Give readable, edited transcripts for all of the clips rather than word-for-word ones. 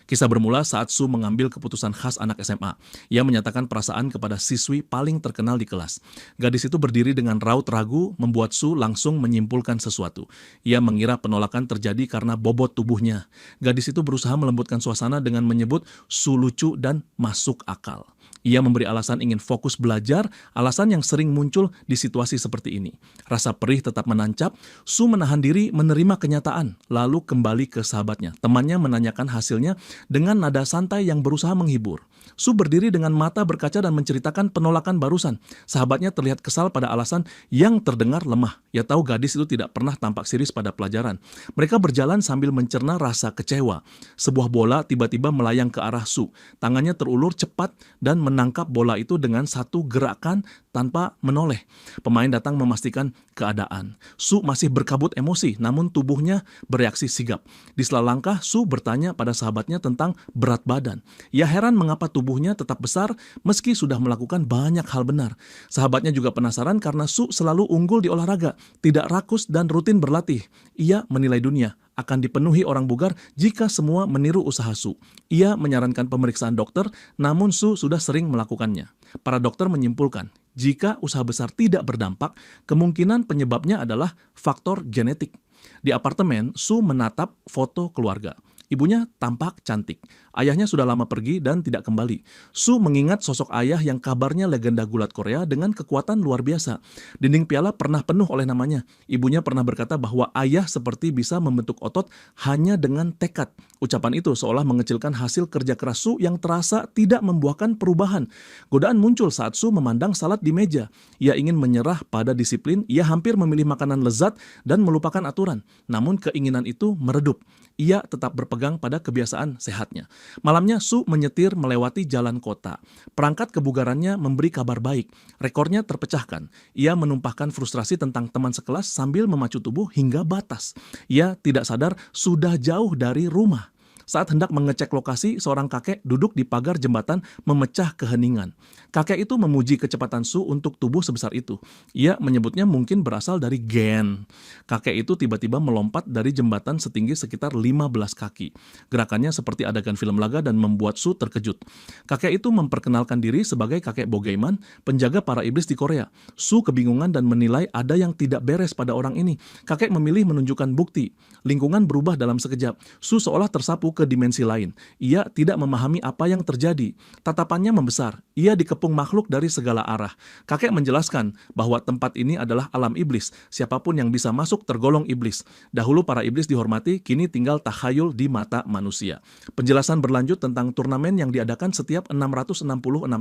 Kisah bermula saat Su mengambil keputusan khas anak SMA. Ia menyatakan perasaan kepada siswi paling terkenal di kelas. Gadis itu berdiri dengan raut ragu, membuat Su langsung menyimpulkan sesuatu. Ia mengira penolakan terjadi karena bobot tubuhnya. Gadis itu berusaha melembutkan suasana dengan menyebut Su lucu dan masuk akal. Ia memberi alasan ingin fokus belajar, alasan yang sering muncul di situasi seperti ini. Rasa perih tetap menancap, Su menahan diri menerima kenyataan, lalu kembali ke sahabatnya. Temannya menanyakan hasilnya dengan nada santai yang berusaha menghibur. Su berdiri dengan mata berkaca dan menceritakan penolakan barusan. Sahabatnya terlihat kesal pada alasan yang terdengar lemah. Ia tahu gadis itu tidak pernah tampak serius pada pelajaran. Mereka berjalan sambil mencerna rasa kecewa. Sebuah bola tiba-tiba melayang ke arah Su. Tangannya terulur cepat dan menangkap bola itu dengan satu gerakan tanpa menoleh. Pemain datang memastikan keadaan. Su masih berkabut emosi, namun tubuhnya bereaksi sigap. Di sela langkah, Su bertanya pada sahabatnya tentang berat badan. Ia heran mengapa tubuhnya tetap besar meski sudah melakukan banyak hal benar. Sahabatnya juga penasaran karena Su selalu unggul di olahraga, tidak rakus dan rutin berlatih. Ia menilai dunia akan dipenuhi orang bugar jika semua meniru usaha Su. Ia menyarankan pemeriksaan dokter, namun Su sudah sering melakukannya. Para dokter menyimpulkan, jika usaha besar tidak berdampak, kemungkinan penyebabnya adalah faktor genetik. Di apartemen, Su menatap foto keluarga. Ibunya tampak cantik. Ayahnya sudah lama pergi dan tidak kembali. Su mengingat sosok ayah yang kabarnya legenda gulat Korea dengan kekuatan luar biasa. Dinding piala pernah penuh oleh namanya. Ibunya pernah berkata bahwa ayah seperti bisa membentuk otot hanya dengan tekad. Ucapan itu seolah mengecilkan hasil kerja keras Su yang terasa tidak membuahkan perubahan. Godaan muncul saat Su memandang salad di meja. Ia ingin menyerah pada disiplin, ia hampir memilih makanan lezat dan melupakan aturan. Namun keinginan itu meredup. Ia tetap berpegang pada kebiasaan sehatnya. Malamnya Su menyetir melewati jalan kota. Perangkat kebugarannya memberi kabar baik. Rekornya terpecahkan. Ia menumpahkan frustrasi tentang teman sekelas sambil memacu tubuh hingga batas. Ia tidak sadar sudah jauh dari rumah. Saat hendak mengecek lokasi, seorang kakek duduk di pagar jembatan memecah keheningan. Kakek itu memuji kecepatan Su untuk tubuh sebesar itu. Ia menyebutnya mungkin berasal dari gen. Kakek itu tiba-tiba melompat dari jembatan setinggi sekitar 15 kaki. Gerakannya seperti adegan film laga dan membuat Su terkejut. Kakek itu memperkenalkan diri sebagai kakek Bogeyman, penjaga para iblis di Korea. Su kebingungan dan menilai ada yang tidak beres pada orang ini. Kakek memilih menunjukkan bukti. Lingkungan berubah dalam sekejap. Su seolah tersapu ke dimensi lain. Ia tidak memahami apa yang terjadi. Tatapannya membesar. Ia dikepung makhluk dari segala arah. Kakek menjelaskan bahwa tempat ini adalah alam iblis. Siapapun yang bisa masuk tergolong iblis. Dahulu para iblis dihormati, kini tinggal takhayul di mata manusia. Penjelasan berlanjut tentang turnamen yang diadakan setiap 666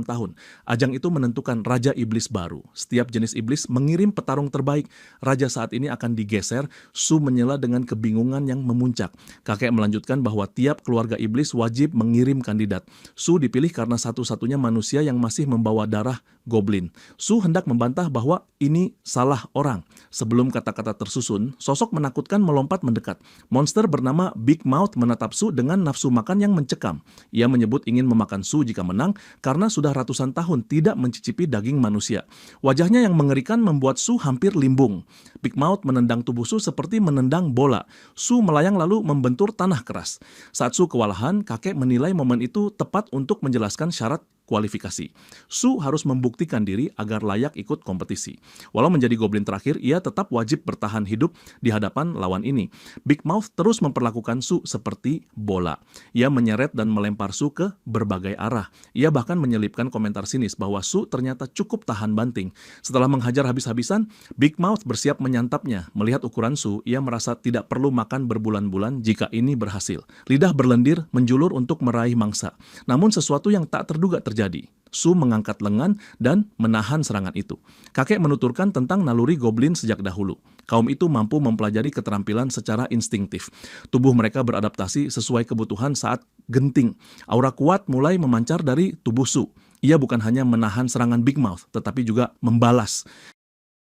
tahun. Ajang itu menentukan raja iblis baru. Setiap jenis iblis mengirim petarung terbaik. Raja saat ini akan digeser. Su menyela dengan kebingungan yang memuncak. Kakek melanjutkan bahwa tiap keluarga iblis wajib mengirim kandidat. Su dipilih karena satu-satunya manusia yang masih membawa darah goblin. Su hendak membantah bahwa ini salah orang. Sebelum kata-kata tersusun, sosok menakutkan melompat mendekat. Monster bernama Big Mouth menatap Su dengan nafsu makan yang mencekam. Ia menyebut ingin memakan Su jika menang karena sudah ratusan tahun tidak mencicipi daging manusia. Wajahnya yang mengerikan membuat Su hampir limbung. Big Mouth menendang tubuh Su seperti menendang bola. Su melayang lalu membentur tanah keras. Saat Su kewalahan, kakek menilai momen itu tepat untuk menjelaskan syarat kualifikasi. Su harus membuktikan diri agar layak ikut kompetisi. Walau menjadi goblin terakhir, ia tetap wajib bertahan hidup di hadapan lawan ini. Big Mouth terus memperlakukan Su seperti bola. Ia menyeret dan melempar Su ke berbagai arah. Ia bahkan menyelipkan komentar sinis bahwa Su ternyata cukup tahan banting. Setelah menghajar habis-habisan, Big Mouth bersiap menyantapnya. Melihat ukuran Su, ia merasa tidak perlu makan berbulan-bulan jika ini berhasil. Lidah berlendir menjulur untuk meraih mangsa. Namun sesuatu yang tak terduga terjadi. Su mengangkat lengan dan menahan serangan itu. Kakek menuturkan tentang naluri goblin sejak dahulu. Kaum itu mampu mempelajari keterampilan secara instingtif. Tubuh mereka beradaptasi sesuai kebutuhan saat genting. Aura kuat mulai memancar dari tubuh Su. Ia bukan hanya menahan serangan Big Mouth, tetapi juga membalas.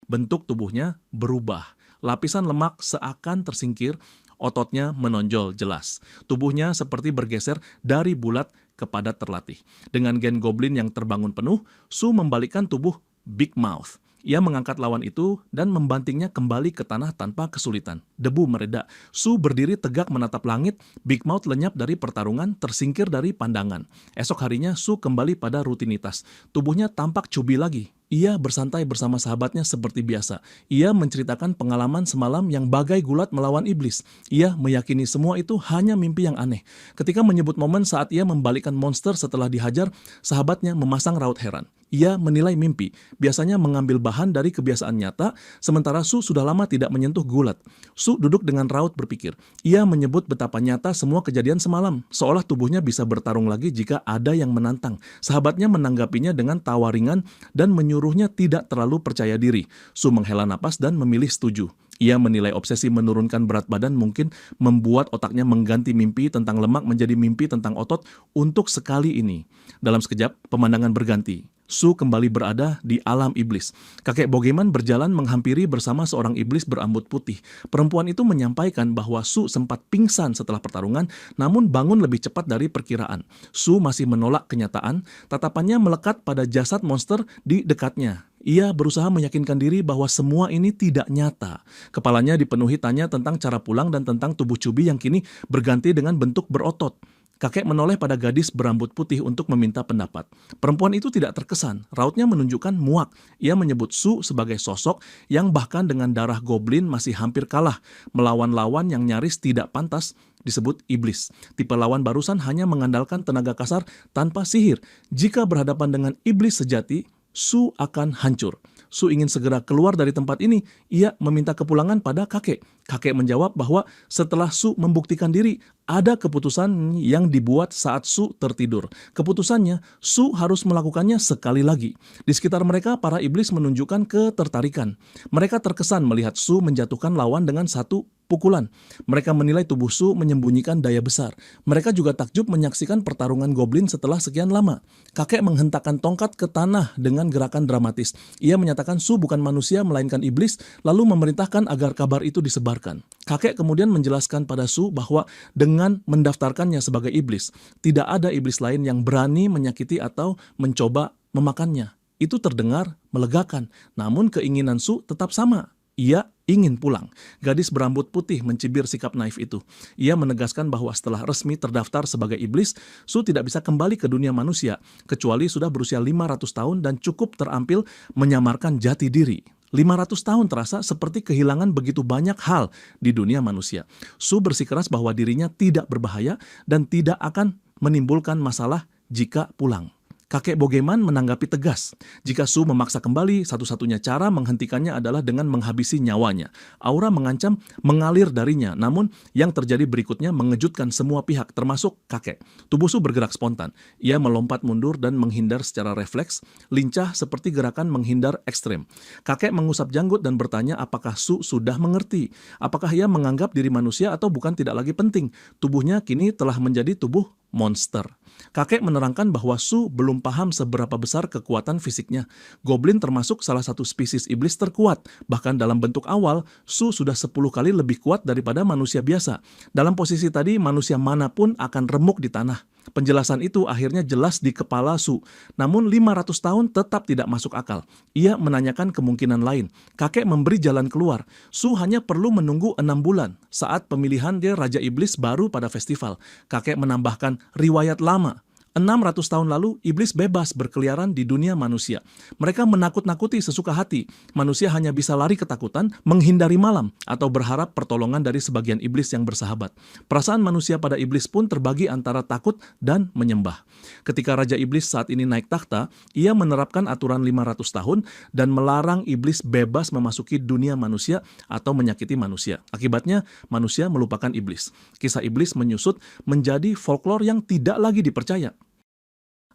Bentuk tubuhnya berubah. Lapisan lemak seakan tersingkir, ototnya menonjol jelas. Tubuhnya seperti bergeser dari bulat kepada terlatih. Dengan gen goblin yang terbangun penuh, Su membalikkan tubuh Big Mouth. Ia mengangkat lawan itu dan membantingnya kembali ke tanah tanpa kesulitan. Debu mereda. Su berdiri tegak menatap langit, Big Mouth lenyap dari pertarungan, tersingkir dari pandangan. Esok harinya Su kembali pada rutinitas. Tubuhnya tampak cubi lagi. Ia bersantai bersama sahabatnya seperti biasa. Ia menceritakan pengalaman semalam yang bagai gulat melawan iblis. Ia meyakini semua itu hanya mimpi yang aneh. Ketika menyebut momen saat ia membalikkan monster setelah dihajar, sahabatnya memasang raut heran. Ia menilai mimpi, biasanya mengambil bahan dari kebiasaan nyata, sementara Su sudah lama tidak menyentuh gulat. Su duduk dengan raut berpikir. Ia menyebut betapa nyata semua kejadian semalam, seolah tubuhnya bisa bertarung lagi jika ada yang menantang. Sahabatnya menanggapinya dengan tawa ringan dan menyuruhnya tidak terlalu percaya diri. Su menghela napas dan memilih setuju. Ia menilai obsesi menurunkan berat badan mungkin membuat otaknya mengganti mimpi tentang lemak menjadi mimpi tentang otot untuk sekali ini. Dalam sekejap, pemandangan berganti. Su kembali berada di alam iblis. Kakek Bogeman berjalan menghampiri bersama seorang iblis berambut putih. Perempuan itu menyampaikan bahwa Su sempat pingsan setelah pertarungan, namun bangun lebih cepat dari perkiraan. Su masih menolak kenyataan, tatapannya melekat pada jasad monster di dekatnya. Ia berusaha meyakinkan diri bahwa semua ini tidak nyata. Kepalanya dipenuhi tanya tentang cara pulang dan tentang tubuh cubi yang kini berganti dengan bentuk berotot. Kakek menoleh pada gadis berambut putih untuk meminta pendapat. Perempuan itu tidak terkesan, rautnya menunjukkan muak. Ia menyebut Su sebagai sosok yang bahkan dengan darah goblin masih hampir kalah. Melawan lawan yang nyaris tidak pantas disebut iblis. Tipe lawan barusan hanya mengandalkan tenaga kasar tanpa sihir. Jika berhadapan dengan iblis sejati, Su akan hancur. Su ingin segera keluar dari tempat ini. Ia meminta kepulangan pada kakek. Kakek menjawab bahwa setelah Su membuktikan diri, ada keputusan yang dibuat saat Su tertidur. Keputusannya, Su harus melakukannya sekali lagi. Di sekitar mereka, para iblis menunjukkan ketertarikan. Mereka terkesan melihat Su menjatuhkan lawan dengan satu pukulan. Mereka menilai tubuh Su menyembunyikan daya besar. Mereka juga takjub menyaksikan pertarungan goblin setelah sekian lama. Kakek menghentakkan tongkat ke tanah dengan gerakan dramatis. Ia menyatakan Su bukan manusia melainkan iblis, lalu memerintahkan agar kabar itu disebarkan. Kakek kemudian menjelaskan pada Su bahwa dengan mendaftarkannya sebagai iblis, tidak ada iblis lain yang berani menyakiti atau mencoba memakannya. Itu terdengar melegakan, namun keinginan Su tetap sama. Ia ingin pulang. Gadis berambut putih mencibir sikap naif itu. Ia menegaskan bahwa setelah resmi terdaftar sebagai iblis, Su tidak bisa kembali ke dunia manusia, kecuali sudah berusia 500 tahun dan cukup terampil menyamarkan jati diri. 500 tahun terasa seperti kehilangan begitu banyak hal di dunia manusia. Su bersikeras bahwa dirinya tidak berbahaya dan tidak akan menimbulkan masalah jika pulang. Kakek Bogeman menanggapi tegas. Jika Su memaksa kembali, satu-satunya cara menghentikannya adalah dengan menghabisi nyawanya. Aura mengancam mengalir darinya, namun yang terjadi berikutnya mengejutkan semua pihak, termasuk kakek. Tubuh Su bergerak spontan. Ia melompat mundur dan menghindar secara refleks, lincah seperti gerakan menghindar ekstrem. Kakek mengusap janggut dan bertanya apakah Su sudah mengerti. Apakah ia menganggap diri manusia atau bukan tidak lagi penting. Tubuhnya kini telah menjadi tubuh monster. Kakek menerangkan bahwa Su belum paham seberapa besar kekuatan fisiknya. Goblin termasuk salah satu spesies iblis terkuat. Bahkan dalam bentuk awal, Su sudah 10 kali lebih kuat daripada manusia biasa. Dalam posisi tadi, manusia manapun akan remuk di tanah. Penjelasan itu akhirnya jelas di kepala Su. Namun 500 tahun tetap tidak masuk akal. Ia menanyakan kemungkinan lain. Kakek memberi jalan keluar. Su hanya perlu menunggu 6 bulan. Saat pemilihan dia Raja Iblis baru pada festival. Kakek menambahkan riwayat lama. 600 tahun lalu, iblis bebas berkeliaran di dunia manusia. Mereka menakut-nakuti sesuka hati. Manusia hanya bisa lari ketakutan, menghindari malam, atau berharap pertolongan dari sebagian iblis yang bersahabat. Perasaan manusia pada iblis pun terbagi antara takut dan menyembah. Ketika Raja Iblis saat ini naik takhta, ia menerapkan aturan 500 tahun dan melarang iblis bebas memasuki dunia manusia atau menyakiti manusia. Akibatnya, manusia melupakan iblis. Kisah iblis menyusut menjadi folklore yang tidak lagi dipercaya.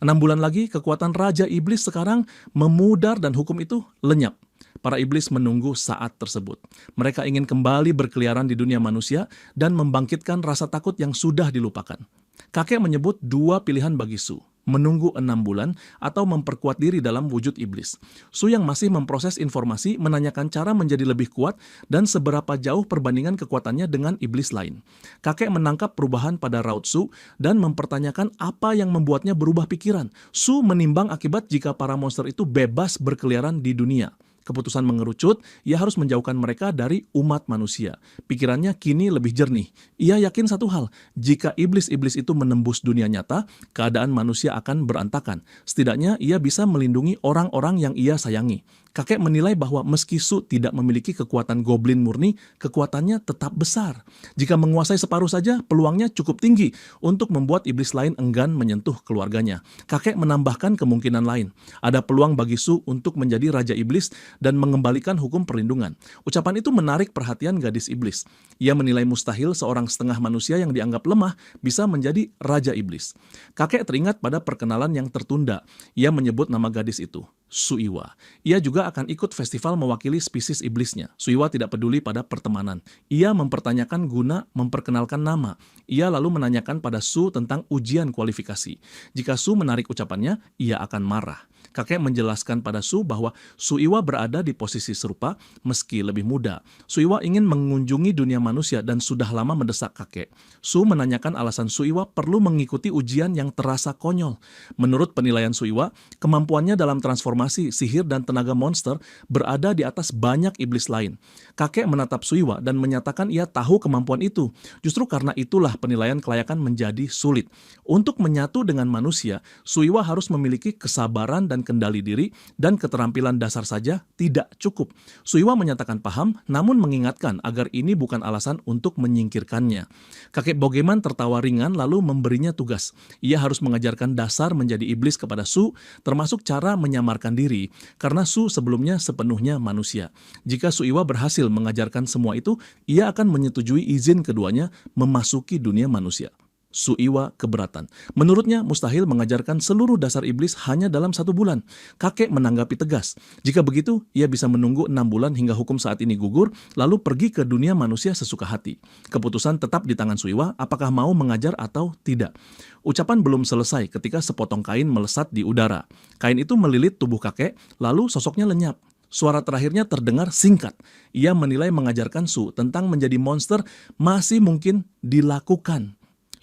6 bulan lagi, kekuatan Raja Iblis sekarang memudar dan hukum itu lenyap. Para iblis menunggu saat tersebut. Mereka ingin kembali berkeliaran di dunia manusia dan membangkitkan rasa takut yang sudah dilupakan. Kakek menyebut 2 pilihan bagi Su. Menunggu 6 bulan atau memperkuat diri dalam wujud iblis. Su yang masih memproses informasi menanyakan cara menjadi lebih kuat dan seberapa jauh perbandingan kekuatannya dengan iblis lain. Kakek menangkap perubahan pada raut Su dan mempertanyakan apa yang membuatnya berubah pikiran. Su menimbang akibat jika para monster itu bebas berkeliaran di dunia. Keputusan mengerucut, ia harus menjauhkan mereka dari umat manusia. Pikirannya kini lebih jernih. Ia yakin satu hal, jika iblis-iblis itu menembus dunia nyata, keadaan manusia akan berantakan. Setidaknya ia bisa melindungi orang-orang yang ia sayangi. Kakek menilai bahwa meski Su tidak memiliki kekuatan goblin murni, kekuatannya tetap besar. Jika menguasai separuh saja, peluangnya cukup tinggi untuk membuat iblis lain enggan menyentuh keluarganya. Kakek menambahkan kemungkinan lain. Ada peluang bagi Su untuk menjadi raja iblis dan mengembalikan hukum perlindungan. Ucapan itu menarik perhatian gadis iblis. Ia menilai mustahil seorang setengah manusia yang dianggap lemah bisa menjadi raja iblis. Kakek teringat pada perkenalan yang tertunda. Ia menyebut nama gadis itu, Suiwa. Ia juga akan ikut festival mewakili spesies iblisnya. Suiwa tidak peduli pada pertemanan. Ia mempertanyakan guna memperkenalkan nama. Ia lalu menanyakan pada Su tentang ujian kualifikasi. Jika Su menarik ucapannya, ia akan marah. Kakek menjelaskan pada Su bahwa Suiwa berada di posisi serupa meski lebih muda. Suiwa ingin mengunjungi dunia manusia dan sudah lama mendesak kakek. Su menanyakan alasan Suiwa perlu mengikuti ujian yang terasa konyol. Menurut penilaian Suiwa, kemampuannya dalam transformasi, sihir, dan tenaga monster berada di atas banyak iblis lain. Kakek menatap Suiwa dan menyatakan ia tahu kemampuan itu. Justru karena itulah penilaian kelayakan menjadi sulit. Untuk menyatu dengan manusia, Suiwa harus memiliki kesabaran dan kendali diri, dan keterampilan dasar saja tidak cukup. Suiwa menyatakan paham, namun mengingatkan agar ini bukan alasan untuk menyingkirkannya. Kakek Bogeman tertawa ringan lalu memberinya tugas. Ia harus mengajarkan dasar menjadi iblis kepada Su, termasuk cara menyamarkan diri, karena Su sebelumnya sepenuhnya manusia. Jika Suiwa berhasil mengajarkan semua itu, ia akan menyetujui izin keduanya memasuki dunia manusia. Suiwa keberatan. Menurutnya mustahil mengajarkan seluruh dasar iblis hanya dalam 1 bulan. Kakek menanggapi tegas. Jika begitu, ia bisa menunggu 6 bulan hingga hukum saat ini gugur, lalu pergi ke dunia manusia sesuka hati. Keputusan tetap di tangan Suiwa, apakah mau mengajar atau tidak. Ucapan belum selesai ketika sepotong kain melesat di udara. Kain itu melilit tubuh kakek, lalu sosoknya lenyap. Suara terakhirnya terdengar singkat. Ia menilai mengajarkan Su tentang menjadi monster masih mungkin dilakukan.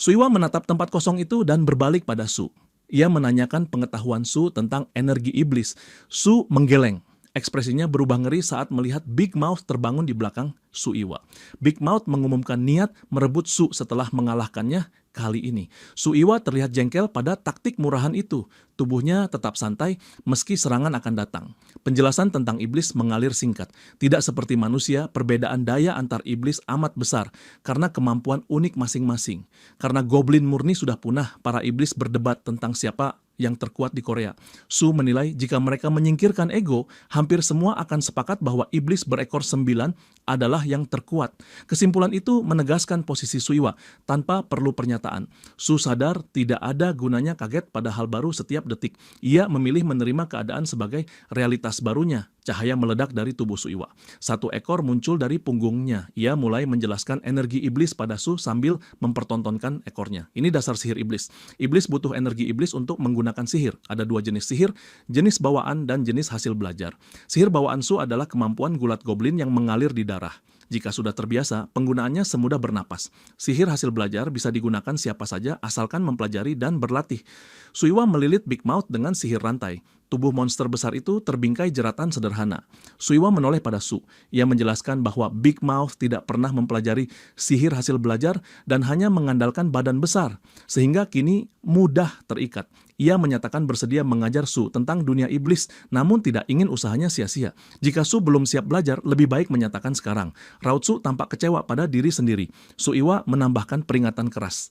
Suiwa menatap tempat kosong itu dan berbalik pada Su. Ia menanyakan pengetahuan Su tentang energi iblis. Su menggeleng. Ekspresinya berubah ngeri saat melihat Big Mouth terbangun di belakang Suiwa. Big Mouth mengumumkan niat merebut Su setelah mengalahkannya kali ini. Suiwa terlihat jengkel pada taktik murahan itu. Tubuhnya tetap santai meski serangan akan datang. Penjelasan tentang iblis mengalir singkat. Tidak seperti manusia, perbedaan daya antar iblis amat besar karena kemampuan unik masing-masing. Karena goblin murni sudah punah, para iblis berdebat tentang siapa yang terkuat di Korea. Su menilai jika mereka menyingkirkan ego, hampir semua akan sepakat bahwa iblis berekor 9 adalah yang terkuat. Kesimpulan itu menegaskan posisi Suiwa tanpa perlu pernyataan. Su sadar tidak ada gunanya kaget pada hal baru setiap detik. Ia memilih menerima keadaan sebagai realitas barunya. Cahaya meledak dari tubuh Suiwa. 1 ekor muncul dari punggungnya. Ia mulai menjelaskan energi iblis pada Su sambil mempertontonkan ekornya. Ini dasar sihir iblis. Iblis butuh energi iblis untuk menggunakan sihir. Ada 2 jenis sihir, jenis bawaan dan jenis hasil belajar. Sihir bawaan Su adalah kemampuan gulat goblin yang mengalir di darah. Jika sudah terbiasa, penggunaannya semudah bernapas. Sihir hasil belajar bisa digunakan siapa saja asalkan mempelajari dan berlatih. Suiwa melilit Big Mouth dengan sihir rantai. Tubuh monster besar itu terbingkai jeratan sederhana. Suiwa menoleh pada Su. Ia menjelaskan bahwa Big Mouth tidak pernah mempelajari sihir hasil belajar dan hanya mengandalkan badan besar, sehingga kini mudah terikat. Ia menyatakan bersedia mengajar Su tentang dunia iblis, namun tidak ingin usahanya sia-sia. Jika Su belum siap belajar, lebih baik menyatakan sekarang. Raut Su tampak kecewa pada diri sendiri. Suiwa menambahkan peringatan keras.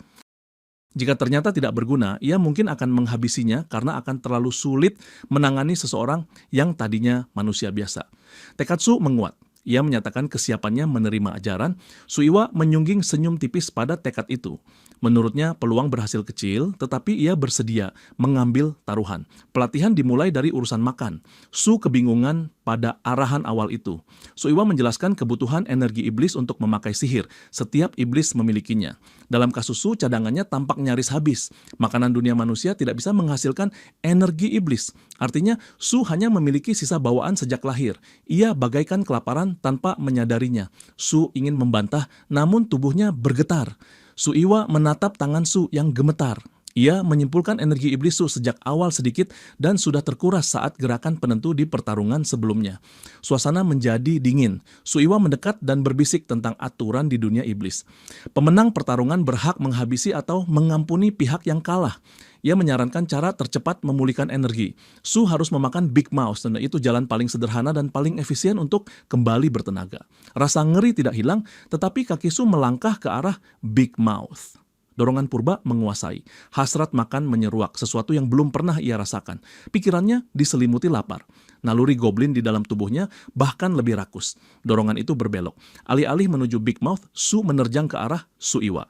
Jika ternyata tidak berguna, ia mungkin akan menghabisinya karena akan terlalu sulit menangani seseorang yang tadinya manusia biasa. Tekad Su menguat. Ia menyatakan kesiapannya menerima ajaran. Suiwa menyungging senyum tipis pada tekad itu. Menurutnya peluang berhasil kecil, tetapi ia bersedia mengambil taruhan. Pelatihan dimulai dari urusan makan. Su kebingungan pada arahan awal itu. Suiwa menjelaskan kebutuhan energi iblis untuk memakai sihir. Setiap iblis memilikinya. Dalam kasus Su, cadangannya tampak nyaris habis. Makanan dunia manusia tidak bisa menghasilkan energi iblis. Artinya, Su hanya memiliki sisa bawaan sejak lahir. Ia bagaikan kelaparan tanpa menyadarinya. Su ingin membantah, namun tubuhnya bergetar. Suiwa menatap tangan Su yang gemetar. Ia menyimpulkan energi iblis Su sejak awal sedikit dan sudah terkuras saat gerakan penentu di pertarungan sebelumnya. Suasana menjadi dingin. Suiwa mendekat dan berbisik tentang aturan di dunia iblis. Pemenang pertarungan berhak menghabisi atau mengampuni pihak yang kalah. Ia menyarankan cara tercepat memulihkan energi. Su harus memakan Big Mouth, dan itu jalan paling sederhana dan paling efisien untuk kembali bertenaga. Rasa ngeri tidak hilang, tetapi kaki Su melangkah ke arah Big Mouth. Dorongan purba menguasai. Hasrat makan menyeruak, sesuatu yang belum pernah ia rasakan. Pikirannya diselimuti lapar. Naluri goblin di dalam tubuhnya bahkan lebih rakus. Dorongan itu berbelok. Alih-alih menuju Big Mouth, Su menerjang ke arah Suiwa.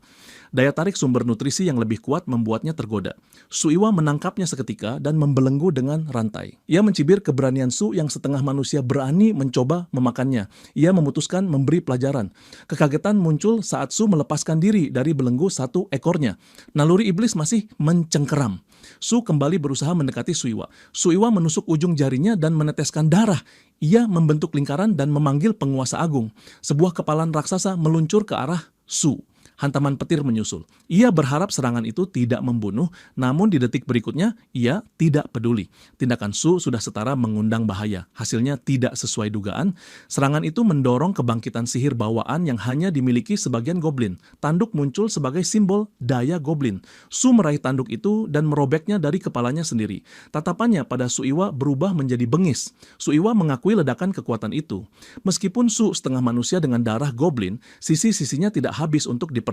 Daya tarik sumber nutrisi yang lebih kuat membuatnya tergoda. Suiwa menangkapnya seketika dan membelenggu dengan rantai. Ia mencibir keberanian Su yang setengah manusia berani mencoba memakannya. Ia memutuskan memberi pelajaran. Kekagetan muncul saat Su melepaskan diri dari belenggu satu ekornya. Naluri iblis masih mencengkeram. Su kembali berusaha mendekati Suiwa. Suiwa menusuk ujung jarinya dan meneteskan darah. Ia membentuk lingkaran dan memanggil penguasa agung. Sebuah kepalan raksasa meluncur ke arah Su. Hantaman petir menyusul. Ia berharap serangan itu tidak membunuh, namun di detik berikutnya ia tidak peduli. Tindakan Su sudah setara mengundang bahaya. Hasilnya tidak sesuai dugaan. Serangan itu mendorong kebangkitan sihir bawaan yang hanya dimiliki sebagian goblin. Tanduk muncul sebagai simbol daya goblin. Su meraih tanduk itu dan merobeknya dari kepalanya sendiri. Tatapannya pada Suiwa berubah menjadi bengis. Suiwa mengakui ledakan kekuatan itu. Meskipun Su setengah manusia dengan darah goblin, sisi-sisinya tidak habis untuk diperlihatkan.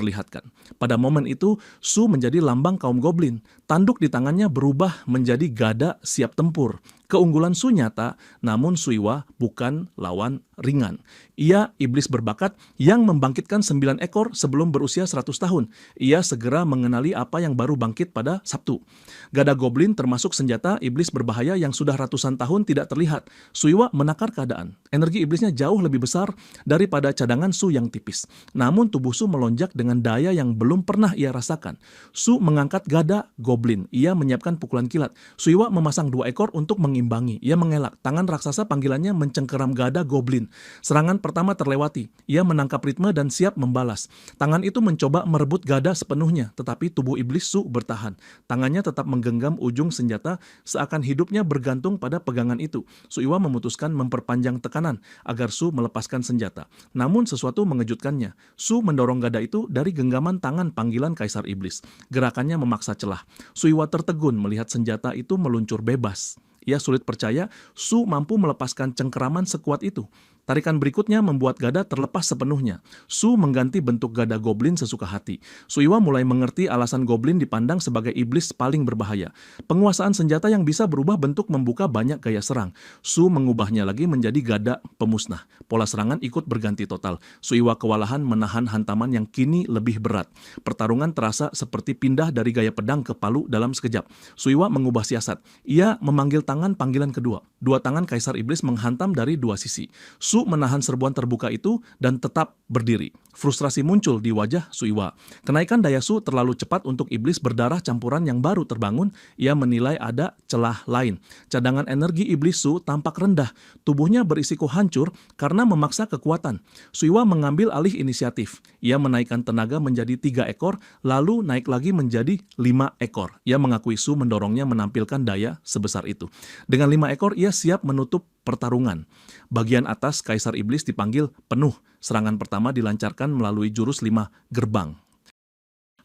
Pada momen itu, Su menjadi lambang kaum goblin. Tanduk di tangannya berubah menjadi gada siap tempur. Keunggulan Su nyata, namun Suiwa bukan lawan ringan. Ia iblis berbakat yang membangkitkan 9 ekor sebelum berusia 100 tahun. Ia segera mengenali apa yang baru bangkit pada Sabtu. Gada goblin termasuk senjata iblis berbahaya yang sudah ratusan tahun tidak terlihat. Suiwa menakar keadaan. Energi iblisnya jauh lebih besar daripada cadangan Su yang tipis. Namun tubuh Su melonjak dengan daya yang belum pernah ia rasakan. Su mengangkat gada goblin. Ia menyiapkan pukulan kilat. Suiwa memasang 2 ekor untuk mengimbangi. Ia mengelak. Tangan raksasa panggilannya mencengkeram gada goblin. Serangan pertama terlewati. Ia menangkap ritme dan siap membalas. Tangan itu mencoba merebut gada sepenuhnya, tetapi tubuh iblis Su bertahan. Tangannya tetap menggenggam ujung senjata seakan hidupnya bergantung pada pegangan itu. Suiwa memutuskan memperpanjang tekanan agar Su melepaskan senjata. Namun sesuatu mengejutkannya. Su mendorong gada itu dari genggaman tangan panggilan Kaisar Iblis. Gerakannya memaksa celah. Suiwa tertegun melihat senjata itu meluncur bebas. Ia sulit percaya Su mampu melepaskan cengkeraman sekuat itu. Tarikan berikutnya membuat gada terlepas sepenuhnya. Su mengganti bentuk gada goblin sesuka hati. Suiwa mulai mengerti alasan goblin dipandang sebagai iblis paling berbahaya. Penguasaan senjata yang bisa berubah bentuk membuka banyak gaya serang. Su mengubahnya lagi menjadi gada pemusnah. Pola serangan ikut berganti total. Suiwa kewalahan menahan hantaman yang kini lebih berat. Pertarungan terasa seperti pindah dari gaya pedang ke palu dalam sekejap. Suiwa mengubah siasat. Ia memanggil tangan panggilan kedua. 2 tangan Kaisar Iblis menghantam dari 2 sisi. Su menahan serbuan terbuka itu dan tetap berdiri. Frustrasi muncul di wajah Suiwa. Kenaikan daya Su terlalu cepat untuk iblis berdarah campuran yang baru terbangun. Ia menilai ada celah lain. Cadangan energi iblis Su tampak rendah. Tubuhnya berisiko hancur karena memaksa kekuatan. Suiwa mengambil alih inisiatif. Ia menaikkan tenaga menjadi 3 ekor, lalu naik lagi menjadi 5 ekor. Ia mengakui Su mendorongnya menampilkan daya sebesar itu. Dengan 5 ekor, ia siap menutup pertarungan. Bagian atas Kaisar Iblis dipanggil penuh. Serangan pertama dilancarkan melalui jurus 5 gerbang.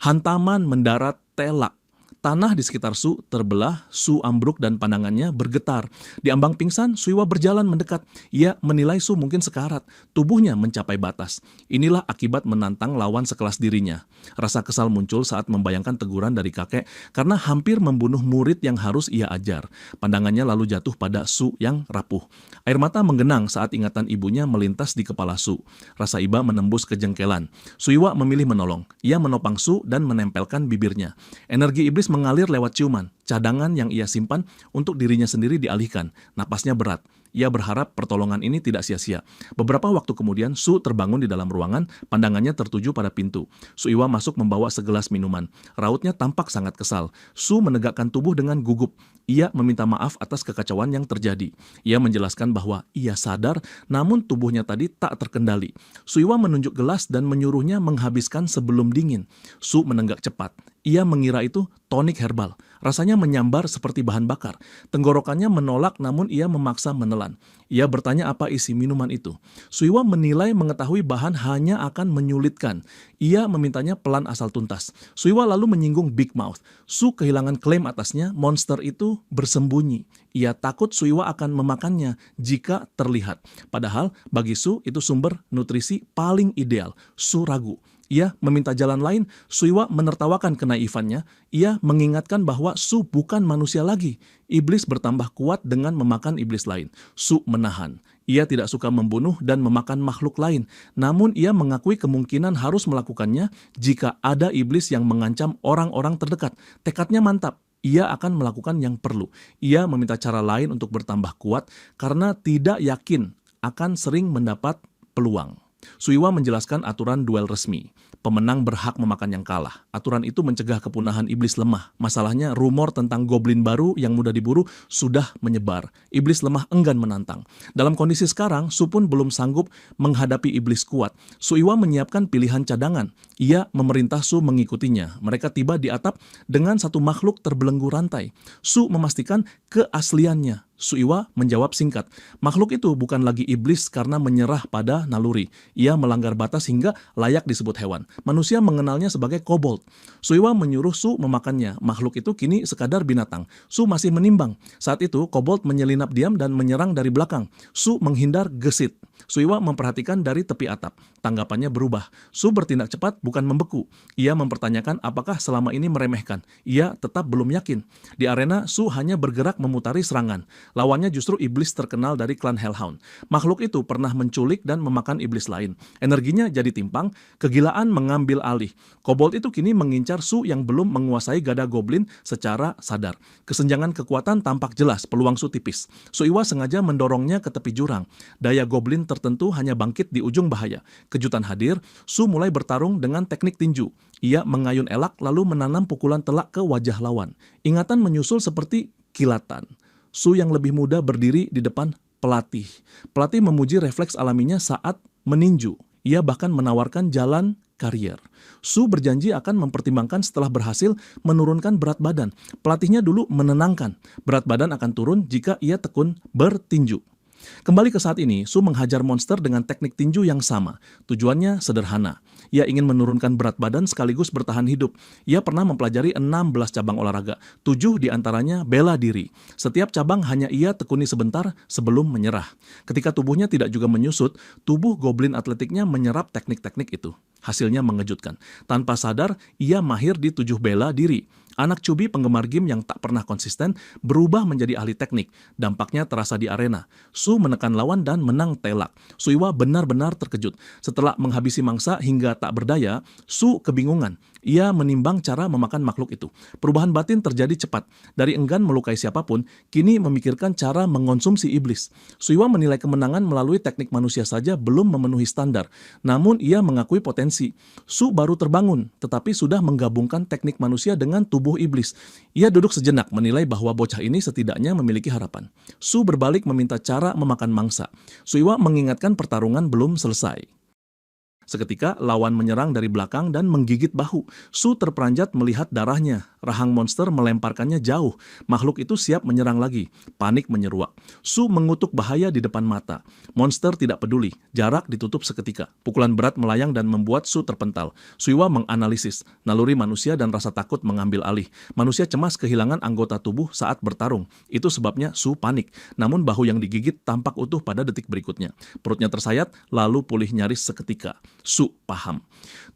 Hantaman mendarat telak. Tanah di sekitar Su terbelah, Su ambruk dan pandangannya bergetar. Di ambang pingsan, Suiwa berjalan mendekat. Ia menilai Su mungkin sekarat. Tubuhnya mencapai batas. Inilah akibat menantang lawan sekelas dirinya. Rasa kesal muncul saat membayangkan teguran dari kakek karena hampir membunuh murid yang harus ia ajar. Pandangannya lalu jatuh pada Su yang rapuh. Air mata menggenang saat ingatan ibunya melintas di kepala Su. Rasa iba menembus kejengkelan. Suiwa memilih menolong. Ia menopang Su dan menempelkan bibirnya. Energi iblis mengalir lewat ciuman. Cadangan yang ia simpan untuk dirinya sendiri dialihkan. Napasnya berat. Ia berharap pertolongan ini tidak sia-sia. Beberapa waktu kemudian, Su terbangun di dalam ruangan, pandangannya tertuju pada pintu. Suiwa masuk membawa segelas minuman. Rautnya tampak sangat kesal. Su menegakkan tubuh dengan gugup. Ia meminta maaf atas kekacauan yang terjadi. Ia menjelaskan bahwa ia sadar, namun tubuhnya tadi tak terkendali. Suiwa menunjuk gelas dan menyuruhnya menghabiskan sebelum dingin. Su menenggak cepat. Ia mengira itu tonik herbal. Rasanya menyambar seperti bahan bakar. Tenggorokannya menolak namun ia memaksa menelan. Ia bertanya apa isi minuman itu. Suiwa menilai mengetahui bahan hanya akan menyulitkan. Ia memintanya pelan asal tuntas. Suiwa lalu menyinggung Big Mouth. Su kehilangan klaim atasnya, monster itu bersembunyi. Ia takut Suiwa akan memakannya jika terlihat. Padahal bagi Su itu sumber nutrisi paling ideal. Su ragu. Ia meminta jalan lain. Suiwa menertawakan kenaifannya. Ia mengingatkan bahwa Su bukan manusia lagi. Iblis bertambah kuat dengan memakan iblis lain. Su menahan. Ia tidak suka membunuh dan memakan makhluk lain. Namun ia mengakui kemungkinan harus melakukannya jika ada iblis yang mengancam orang-orang terdekat. Tekadnya mantap. Ia akan melakukan yang perlu. Ia meminta cara lain untuk bertambah kuat karena tidak yakin akan sering mendapat peluang. Suiwa menjelaskan aturan duel resmi. Pemenang berhak memakan yang kalah. Aturan itu mencegah kepunahan iblis lemah. Masalahnya, rumor tentang goblin baru yang mudah diburu sudah menyebar. Iblis lemah enggan menantang. Dalam kondisi sekarang, Su pun belum sanggup menghadapi iblis kuat. Suiwa menyiapkan pilihan cadangan. Ia memerintah Su mengikutinya. Mereka tiba di atap dengan satu makhluk terbelenggu rantai. Su memastikan keasliannya. Suiwa menjawab singkat, makhluk itu bukan lagi iblis karena menyerah pada naluri. Ia melanggar batas hingga layak disebut hewan. Manusia mengenalnya sebagai kobold. Suiwa menyuruh Su memakannya. Makhluk itu kini sekadar binatang. Su masih menimbang. Saat itu, kobold menyelinap diam dan menyerang dari belakang. Su menghindar gesit. Suiwa memperhatikan dari tepi atap. Tanggapannya berubah. Su bertindak cepat, bukan membeku. Ia mempertanyakan apakah selama ini meremehkan. Ia tetap belum yakin. Di arena, Su hanya bergerak memutari serangan. Lawannya justru iblis terkenal dari klan Hellhound. Makhluk itu pernah menculik dan memakan iblis lain. Energinya jadi timpang, kegilaan mengambil alih. Kobold itu kini mengincar Su yang belum menguasai gada goblin secara sadar. Kesenjangan kekuatan tampak jelas, peluang Su tipis. Suiwa sengaja mendorongnya ke tepi jurang. Daya goblin tertentu hanya bangkit di ujung bahaya. Kejutan hadir, Su mulai bertarung dengan teknik tinju. Ia mengayun elak lalu menanam pukulan telak ke wajah lawan. Ingatan menyusul seperti kilatan. Su yang lebih muda berdiri di depan pelatih. Pelatih memuji refleks alaminya saat meninju. Ia bahkan menawarkan jalan karier. Su berjanji akan mempertimbangkan setelah berhasil menurunkan berat badan. Pelatihnya dulu menenangkan. Berat badan akan turun jika ia tekun bertinju. Kembali ke saat ini, Su menghajar monster dengan teknik tinju yang sama. Tujuannya sederhana. Ia ingin menurunkan berat badan sekaligus bertahan hidup. Ia pernah mempelajari 16 cabang olahraga. 7 diantaranya bela diri. Setiap cabang hanya ia tekuni sebentar sebelum menyerah. Ketika tubuhnya tidak juga menyusut, tubuh goblin atletiknya menyerap teknik-teknik itu. Hasilnya mengejutkan. Tanpa sadar, ia mahir di 7 bela diri. Anak cubi penggemar game yang tak pernah konsisten berubah menjadi ahli teknik. Dampaknya terasa di arena. Su menekan lawan dan menang telak. Suiwa benar-benar terkejut. Setelah menghabisi mangsa hingga tak berdaya, Su kebingungan. Ia menimbang cara memakan makhluk itu. Perubahan batin terjadi cepat. Dari enggan melukai siapapun, kini memikirkan cara mengonsumsi iblis. Suiwa menilai kemenangan melalui teknik manusia saja belum memenuhi standar. Namun ia mengakui potensi. Su baru terbangun, tetapi sudah menggabungkan teknik manusia dengan tubuh iblis. Ia duduk sejenak menilai bahwa bocah ini setidaknya memiliki harapan. Su berbalik meminta cara memakan mangsa. Suiwa mengingatkan pertarungan belum selesai. Seketika lawan menyerang dari belakang dan menggigit bahu. Su terperanjat melihat darahnya. Rahang monster melemparkannya jauh. Makhluk itu siap menyerang lagi. Panik menyeruak. Su mengutuk bahaya di depan mata. Monster tidak peduli. Jarak ditutup seketika. Pukulan berat melayang dan membuat Su terpental. Suiwa menganalisis. Naluri manusia dan rasa takut mengambil alih. Manusia cemas kehilangan anggota tubuh saat bertarung. Itu sebabnya Su panik. Namun bahu yang digigit tampak utuh pada detik berikutnya. Perutnya tersayat, lalu pulih nyaris seketika. Su paham.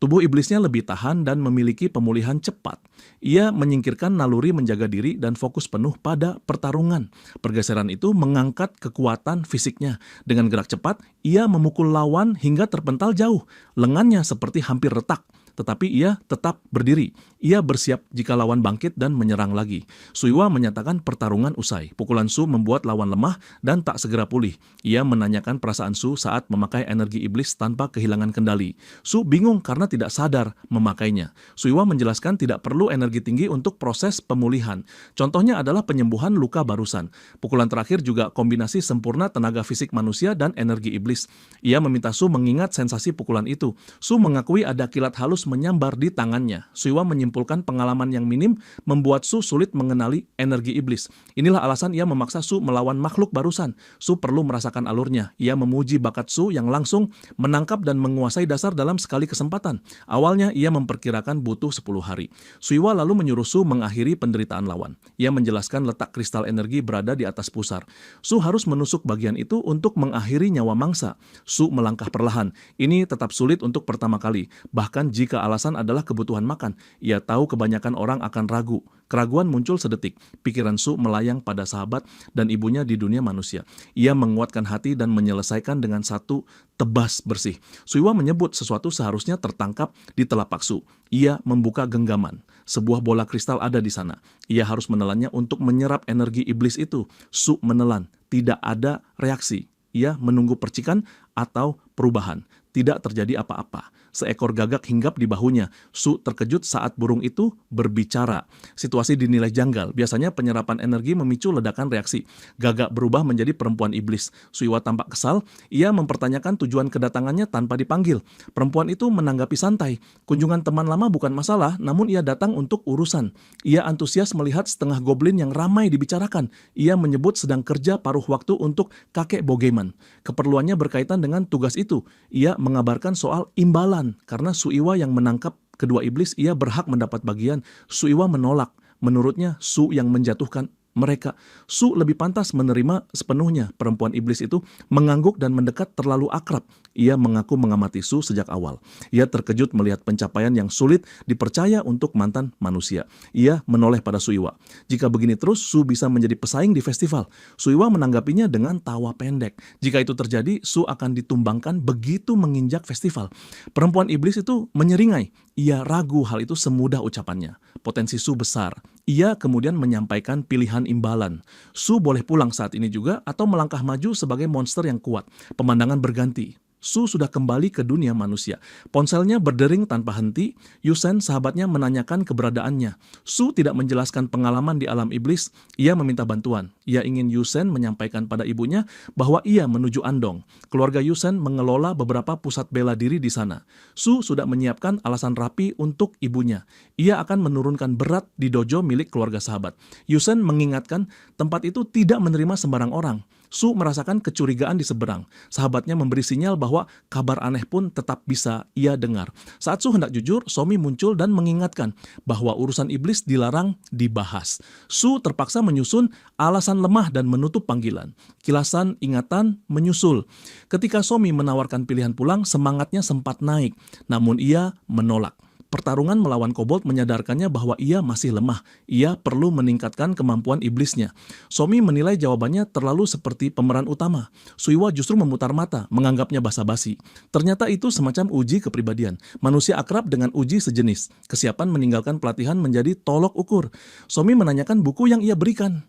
Tubuh iblisnya lebih tahan dan memiliki pemulihan cepat. Ia menyingkirkan naluri menjaga diri dan fokus penuh pada pertarungan. Pergeseran itu mengangkat kekuatan fisiknya. Dengan gerak cepat, ia memukul lawan hingga terpental jauh. Lengannya seperti hampir retak. tetapi ia tetap berdiri. Ia bersiap jika lawan bangkit dan menyerang lagi. Suiwa menyatakan pertarungan usai. Pukulan Su membuat lawan lemah dan tak segera pulih. Ia menanyakan perasaan Su saat memakai energi iblis tanpa kehilangan kendali. Su bingung karena tidak sadar memakainya. Suiwa menjelaskan tidak perlu energi tinggi untuk proses pemulihan. Contohnya adalah penyembuhan luka barusan. Pukulan terakhir juga kombinasi sempurna tenaga fisik manusia dan energi iblis. Ia meminta Su mengingat sensasi pukulan itu. Su mengakui ada kilat halus menyambar di tangannya. Suiwa menyimpulkan pengalaman yang minim membuat Su sulit mengenali energi iblis. Inilah alasan ia memaksa Su melawan makhluk barusan. Su perlu merasakan alurnya. Ia memuji bakat Su yang langsung menangkap dan menguasai dasar dalam sekali kesempatan. Awalnya ia memperkirakan butuh 10 hari. Suiwa lalu menyuruh Su mengakhiri penderitaan lawan. Ia menjelaskan letak kristal energi berada di atas pusar. Su harus menusuk bagian itu untuk mengakhiri nyawa mangsa. Su melangkah perlahan. Ini tetap sulit untuk pertama kali. Bahkan jika alasan adalah kebutuhan makan, ia tahu kebanyakan orang akan ragu. Keraguan muncul sedetik. Pikiran Su melayang pada sahabat dan ibunya di dunia manusia. Ia menguatkan hati dan menyelesaikan dengan satu tebas bersih. Suiwa menyebut sesuatu seharusnya tertangkap di telapak Su. Ia membuka genggaman. Sebuah bola kristal ada di sana. Ia harus menelannya untuk menyerap energi iblis itu. Su menelan. Tidak ada reaksi. Ia menunggu percikan atau perubahan. Tidak terjadi apa-apa. Seekor gagak hinggap di bahunya. Su terkejut saat burung itu berbicara. Situasi dinilai janggal. Biasanya penyerapan energi memicu ledakan reaksi. Gagak berubah menjadi perempuan iblis. Suiwa tampak kesal. Ia mempertanyakan tujuan kedatangannya tanpa dipanggil. Perempuan itu menanggapi santai. Kunjungan teman lama bukan masalah, namun ia datang untuk urusan. Ia antusias melihat setengah goblin yang ramai dibicarakan. Ia menyebut sedang kerja paruh waktu untuk kakek Bogeman. Keperluannya berkaitan dengan tugas itu. Ia mengabarkan soal imbalan. Karena Suiwa yang menangkap kedua iblis, ia berhak mendapat bagian. Suiwa menolak. Menurutnya, Su yang menjatuhkan mereka. Su lebih pantas menerima sepenuhnya. Perempuan iblis itu mengangguk dan mendekat terlalu akrab. Ia mengaku mengamati Su sejak awal. Ia terkejut melihat pencapaian yang sulit dipercaya untuk mantan manusia. Ia menoleh pada Suiwa. Jika begini terus, Su bisa menjadi pesaing di festival. Suiwa menanggapinya dengan tawa pendek. Jika itu terjadi, Su akan ditumbangkan begitu menginjak festival. Perempuan iblis itu menyeringai. Ia ragu hal itu semudah ucapannya. Potensi Su besar. Ia kemudian menyampaikan pilihan imbalan. Su boleh pulang saat ini juga atau melangkah maju sebagai monster yang kuat. Pemandangan berganti. Su sudah kembali ke dunia manusia. Ponselnya berdering tanpa henti. Yusen, sahabatnya, menanyakan keberadaannya. Su tidak menjelaskan pengalaman di alam iblis. Ia meminta bantuan. Ia ingin Yusen menyampaikan pada ibunya bahwa ia menuju Andong. Keluarga Yusen mengelola beberapa pusat bela diri di sana. Su sudah menyiapkan alasan rapi untuk ibunya. Ia akan menurunkan berat di dojo milik keluarga sahabat. Yusen mengingatkan tempat itu tidak menerima sembarang orang. Su merasakan kecurigaan di seberang. Sahabatnya memberi sinyal bahwa kabar aneh pun tetap bisa ia dengar. Saat Su hendak jujur, Somi muncul dan mengingatkan bahwa urusan iblis dilarang dibahas. Su terpaksa menyusun alasan lemah dan menutup panggilan. Kilasan ingatan menyusul. Ketika Somi menawarkan pilihan pulang, semangatnya sempat naik. Namun ia menolak. Pertarungan melawan kobold menyadarkannya bahwa ia masih lemah. Ia perlu meningkatkan kemampuan iblisnya. Somi menilai jawabannya terlalu seperti pemeran utama. Suiwa justru memutar mata, menganggapnya basa-basi. Ternyata itu semacam uji kepribadian. Manusia akrab dengan uji sejenis. Kesiapan meninggalkan pelatihan menjadi tolok ukur. Somi menanyakan buku yang ia berikan.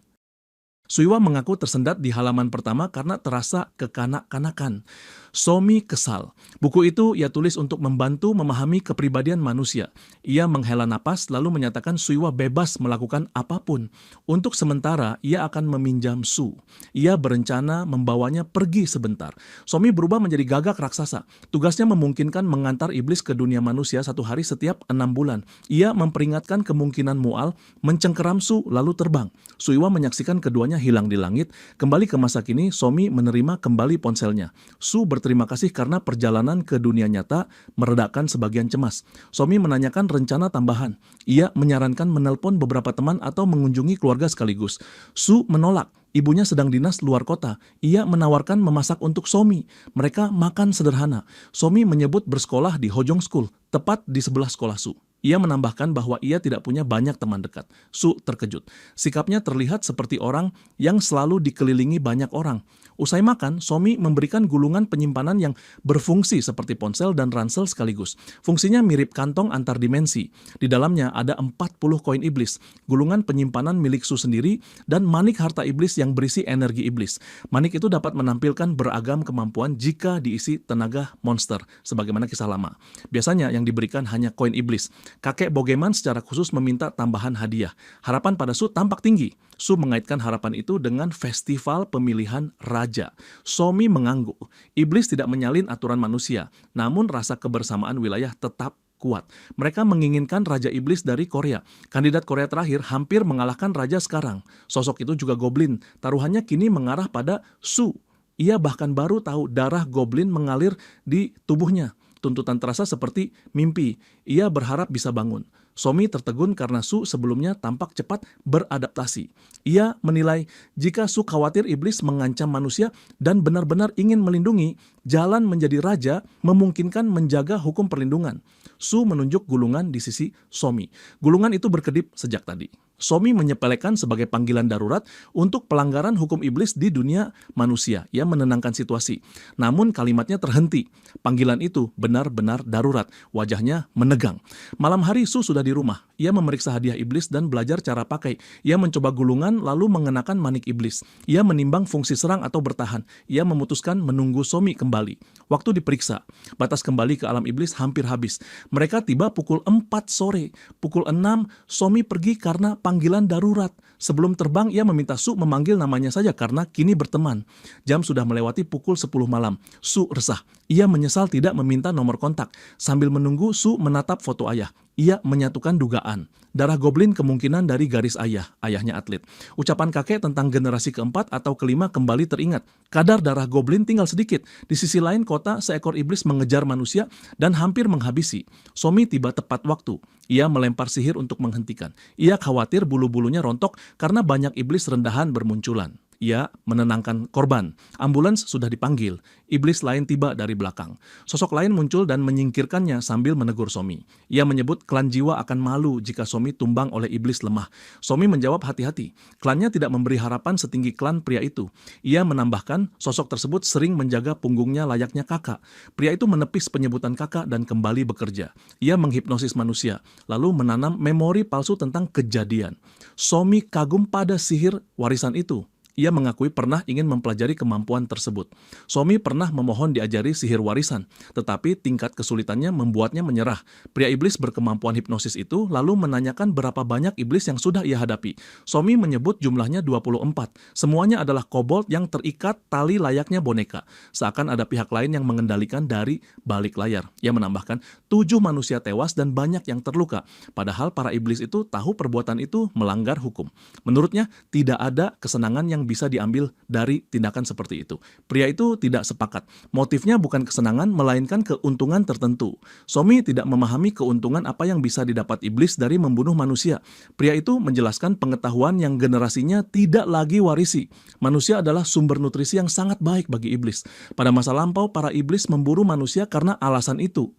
Suiwa mengaku tersendat di halaman pertama karena terasa kekanak-kanakan. Somi kesal. Buku itu ia tulis untuk membantu memahami kepribadian manusia. Ia menghela napas lalu menyatakan Suiwa bebas melakukan apapun. Untuk sementara, ia akan meminjam Su. Ia berencana membawanya pergi sebentar. Somi berubah menjadi gagak raksasa. Tugasnya memungkinkan mengantar iblis ke dunia manusia 1 hari setiap 6 bulan. Ia memperingatkan kemungkinan mual, mencengkeram Su lalu terbang. Suiwa menyaksikan keduanya hilang di langit. Kembali ke masa kini, Somi menerima kembali ponselnya. Su berterima kasih karena perjalanan ke dunia nyata meredakan sebagian cemas. Somi menanyakan rencana tambahan. Ia menyarankan menelpon beberapa teman atau mengunjungi keluarga sekaligus. Su menolak. Ibunya sedang dinas luar kota. Ia menawarkan memasak untuk Somi. Mereka makan sederhana. Somi menyebut bersekolah di Hojong School, tepat di sebelah sekolah Su. Ia menambahkan bahwa ia tidak punya banyak teman dekat. Su terkejut. Sikapnya terlihat seperti orang yang selalu dikelilingi banyak orang. Usai makan, Somi memberikan gulungan penyimpanan yang berfungsi seperti ponsel dan ransel sekaligus. Fungsinya mirip kantong antar dimensi. Di dalamnya ada 40 koin iblis, gulungan penyimpanan milik Su sendiri, dan manik harta iblis yang berisi energi iblis. Manik itu dapat menampilkan beragam kemampuan jika diisi tenaga monster, sebagaimana kisah lama. Biasanya yang diberikan hanya koin iblis. Kakek Bogeman secara khusus meminta tambahan hadiah. Harapan pada Su tampak tinggi. Su mengaitkan harapan itu dengan festival pemilihan raja. Somi mengangguk. Iblis tidak menyalin aturan manusia, namun rasa kebersamaan wilayah tetap kuat. Mereka menginginkan Raja Iblis dari Korea. Kandidat Korea terakhir hampir mengalahkan raja sekarang. Sosok itu juga goblin. Taruhannya kini mengarah pada Su. Ia bahkan baru tahu darah goblin mengalir di tubuhnya. Tuntutan terasa seperti mimpi. Ia berharap bisa bangun. Somi tertegun karena Su sebelumnya tampak cepat beradaptasi. Ia menilai jika Su khawatir iblis mengancam manusia dan benar-benar ingin melindungi, jalan menjadi raja memungkinkan menjaga hukum perlindungan. Su menunjuk gulungan di sisi Somi. Gulungan itu berkedip sejak tadi. Somi menyepelekan sebagai panggilan darurat untuk pelanggaran hukum iblis di dunia manusia. Ia menenangkan situasi. Namun kalimatnya terhenti. Panggilan itu benar-benar darurat. Wajahnya menegang. Malam hari Su sudah di rumah. Ia memeriksa hadiah iblis dan belajar cara pakai. Ia mencoba gulungan lalu mengenakan manik iblis. Ia menimbang fungsi serang atau bertahan. Ia memutuskan menunggu Somi kembali. Waktu diperiksa. Batas kembali ke alam iblis hampir habis. Mereka tiba pukul 4 sore. Pukul 6 Somi pergi karena panggilan darurat. Sebelum terbang, ia meminta Su memanggil namanya saja karena kini berteman. Jam sudah melewati pukul 10 malam. Su resah. Ia menyesal tidak meminta nomor kontak. Sambil menunggu, Su menatap foto ayah. Ia menyatukan dugaan. Darah goblin kemungkinan dari garis ayah, ayahnya atlet. Ucapan kakek tentang generasi keempat atau kelima kembali teringat. Kadar darah goblin tinggal sedikit. Di sisi lain kota, seekor iblis mengejar manusia dan hampir menghabisi. Somi tiba tepat waktu. Ia melempar sihir untuk menghentikan. Ia khawatir bulu-bulunya rontok karena banyak iblis rendahan bermunculan. Ia menenangkan korban. Ambulans sudah dipanggil. Iblis lain tiba dari belakang. Sosok lain muncul dan menyingkirkannya sambil menegur Somi. Ia menyebut klan jiwa akan malu jika Somi tumbang oleh iblis lemah. Somi menjawab hati-hati. Klannya tidak memberi harapan setinggi klan pria itu. Ia menambahkan sosok tersebut sering menjaga punggungnya layaknya kakak. Pria itu menepis penyebutan kakak dan kembali bekerja. Ia menghipnosis manusia, lalu menanam memori palsu tentang kejadian. Somi kagum pada sihir warisan itu. Ia mengakui pernah ingin mempelajari kemampuan tersebut. Somi pernah memohon diajari sihir warisan, tetapi tingkat kesulitannya membuatnya menyerah. Pria iblis berkemampuan hipnosis itu lalu menanyakan berapa banyak iblis yang sudah ia hadapi. Somi menyebut jumlahnya 24. Semuanya adalah kobold yang terikat tali layaknya boneka. Seakan ada pihak lain yang mengendalikan dari balik layar. Ia menambahkan 7 manusia tewas dan banyak yang terluka. Padahal para iblis itu tahu perbuatan itu melanggar hukum. Menurutnya tidak ada kesenangan yang bisa diambil dari tindakan seperti itu. Pria itu tidak sepakat. Motifnya bukan kesenangan, melainkan keuntungan tertentu. Somi tidak memahami keuntungan apa yang bisa didapat iblis dari membunuh manusia. Pria itu menjelaskan pengetahuan yang generasinya tidak lagi warisi. Manusia adalah sumber nutrisi yang sangat baik bagi iblis. Pada masa lampau, para iblis memburu manusia karena alasan itu.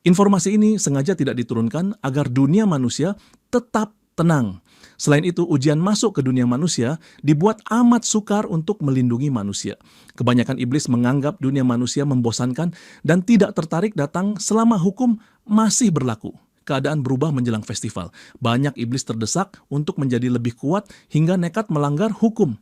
Informasi ini sengaja tidak diturunkan agar dunia manusia tetap tenang. Selain itu, ujian masuk ke dunia manusia dibuat amat sukar untuk melindungi manusia. Kebanyakan iblis menganggap dunia manusia membosankan dan tidak tertarik datang selama hukum masih berlaku. Keadaan berubah menjelang festival. Banyak iblis terdesak untuk menjadi lebih kuat hingga nekat melanggar hukum.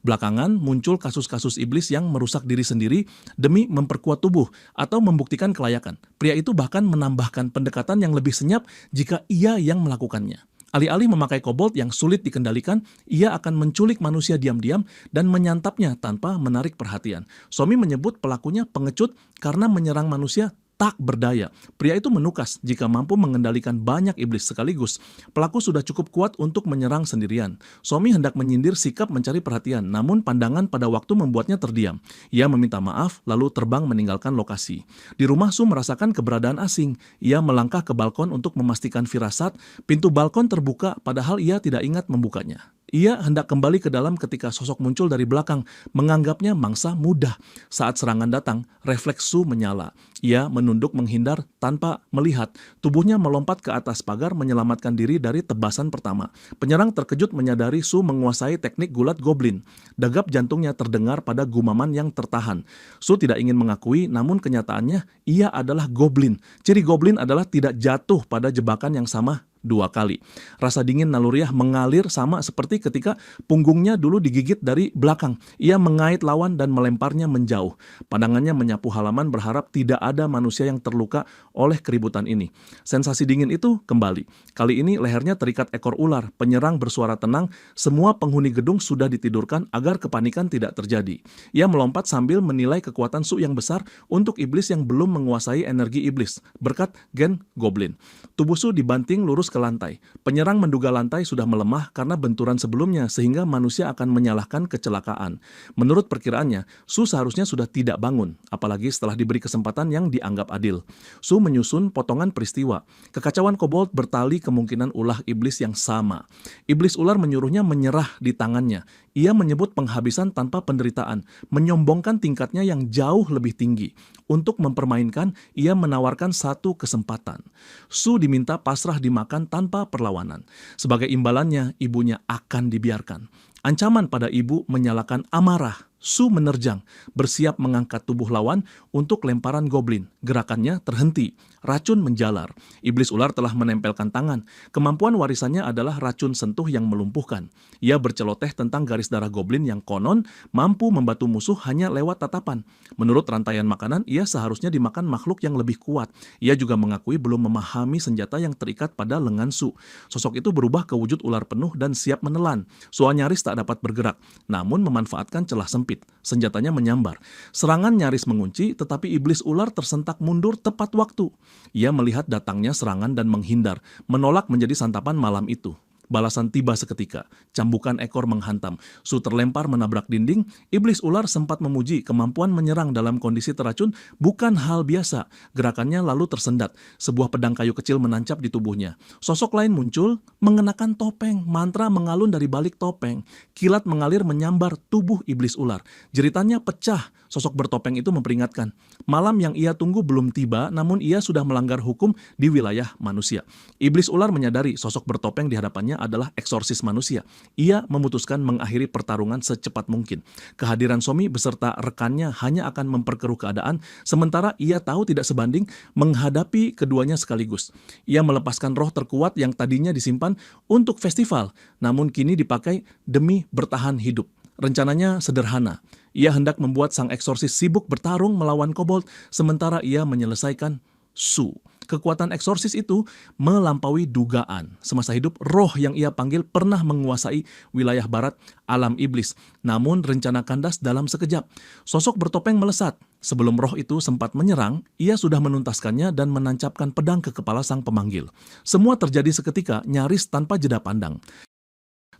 Belakangan muncul kasus-kasus iblis yang merusak diri sendiri demi memperkuat tubuh atau membuktikan kelayakan. Pria itu bahkan menambahkan pendekatan yang lebih senyap jika ia yang melakukannya. Alih-alih memakai kobold yang sulit dikendalikan, ia akan menculik manusia diam-diam dan menyantapnya tanpa menarik perhatian. Somi menyebut pelakunya pengecut karena menyerang manusia tak berdaya. Pria itu menukas jika mampu mengendalikan banyak iblis sekaligus. Pelaku sudah cukup kuat untuk menyerang sendirian. Somi hendak menyindir sikap mencari perhatian, namun pandangan pada waktu membuatnya terdiam. Ia meminta maaf, lalu terbang meninggalkan lokasi. Di rumah Su merasakan keberadaan asing. Ia melangkah ke balkon untuk memastikan firasat. Pintu balkon terbuka, padahal ia tidak ingat membukanya. Ia hendak kembali ke dalam ketika sosok muncul dari belakang, menganggapnya mangsa mudah. Saat serangan datang, refleks Su menyala. Ia menunduk menghindar tanpa melihat. Tubuhnya melompat ke atas pagar menyelamatkan diri dari tebasan pertama. Penyerang terkejut menyadari Su menguasai teknik gulat goblin. Degap jantungnya terdengar pada gumaman yang tertahan. Su tidak ingin mengakui, namun kenyataannya ia adalah goblin. Ciri goblin adalah tidak jatuh pada jebakan yang sama 2 kali. Rasa dingin naluriah mengalir sama seperti ketika punggungnya dulu digigit dari belakang. Ia mengait lawan dan melemparnya menjauh. Pandangannya menyapu halaman berharap tidak ada manusia yang terluka oleh keributan ini. Sensasi dingin itu kembali. Kali ini lehernya terikat ekor ular. Penyerang bersuara tenang. Semua penghuni gedung sudah ditidurkan agar kepanikan tidak terjadi. Ia melompat sambil menilai kekuatan Su yang besar untuk iblis yang belum menguasai energi iblis berkat gen goblin. Tubuh Su dibanting lurus ke lantai. Penyerang menduga lantai sudah melemah karena benturan sebelumnya sehingga manusia akan menyalahkan kecelakaan. Menurut perkiraannya, Su seharusnya sudah tidak bangun, apalagi setelah diberi kesempatan yang dianggap adil. Su menyusun potongan peristiwa. Kekacauan kobold bertali kemungkinan ulah iblis yang sama. Iblis ular menyuruhnya menyerah di tangannya. Ia menyebut penghabisan tanpa penderitaan, menyombongkan tingkatnya yang jauh lebih tinggi. Untuk mempermainkan, ia menawarkan satu kesempatan. Su diminta pasrah dimakan tanpa perlawanan. Sebagai imbalannya, ibunya akan dibiarkan. Ancaman pada ibu menyalakan amarah. Su menerjang, bersiap mengangkat tubuh lawan untuk lemparan goblin. Gerakannya terhenti. Racun menjalar. Iblis ular telah menempelkan tangan. Kemampuan warisannya adalah racun sentuh yang melumpuhkan. Ia berceloteh tentang garis darah goblin yang konon mampu membatu musuh hanya lewat tatapan. Menurut rantaian makanan, ia seharusnya dimakan makhluk yang lebih kuat. Ia juga mengakui belum memahami senjata yang terikat pada lengan Su. Sosok itu berubah ke wujud ular penuh dan siap menelan. Su nyaris tak dapat bergerak, namun memanfaatkan celah sempit. Senjatanya menyambar. Serangan nyaris mengunci, tetapi iblis ular tersentak mundur tepat waktu. Ia melihat datangnya serangan dan menghindar, menolak menjadi santapan malam itu. Balasan tiba seketika. Cambukan ekor menghantam. Su terlempar menabrak dinding. Iblis ular sempat memuji kemampuan menyerang dalam kondisi teracun bukan hal biasa. Gerakannya lalu tersendat. Sebuah pedang kayu kecil menancap di tubuhnya. Sosok lain muncul mengenakan topeng. Mantra mengalun dari balik topeng. Kilat mengalir menyambar tubuh iblis ular. Jeritannya pecah. Sosok bertopeng itu memperingatkan. Malam yang ia tunggu belum tiba, namun ia sudah melanggar hukum di wilayah manusia. Iblis ular menyadari sosok bertopeng di hadapannya adalah eksorsis manusia. Ia memutuskan mengakhiri pertarungan secepat mungkin. Kehadiran Somi beserta rekannya hanya akan memperkeruh keadaan, sementara ia tahu tidak sebanding menghadapi keduanya sekaligus. Ia melepaskan roh terkuat yang tadinya disimpan untuk festival, namun kini dipakai demi bertahan hidup. Rencananya sederhana. Ia hendak membuat sang eksorsis sibuk bertarung melawan kobold, sementara ia menyelesaikan Su. Kekuatan eksorsis itu melampaui dugaan. Semasa hidup, roh yang ia panggil pernah menguasai wilayah barat alam iblis. Namun rencana kandas dalam sekejap. Sosok bertopeng melesat. Sebelum roh itu sempat menyerang, ia sudah menuntaskannya dan menancapkan pedang ke kepala sang pemanggil. Semua terjadi seketika, nyaris tanpa jeda pandang.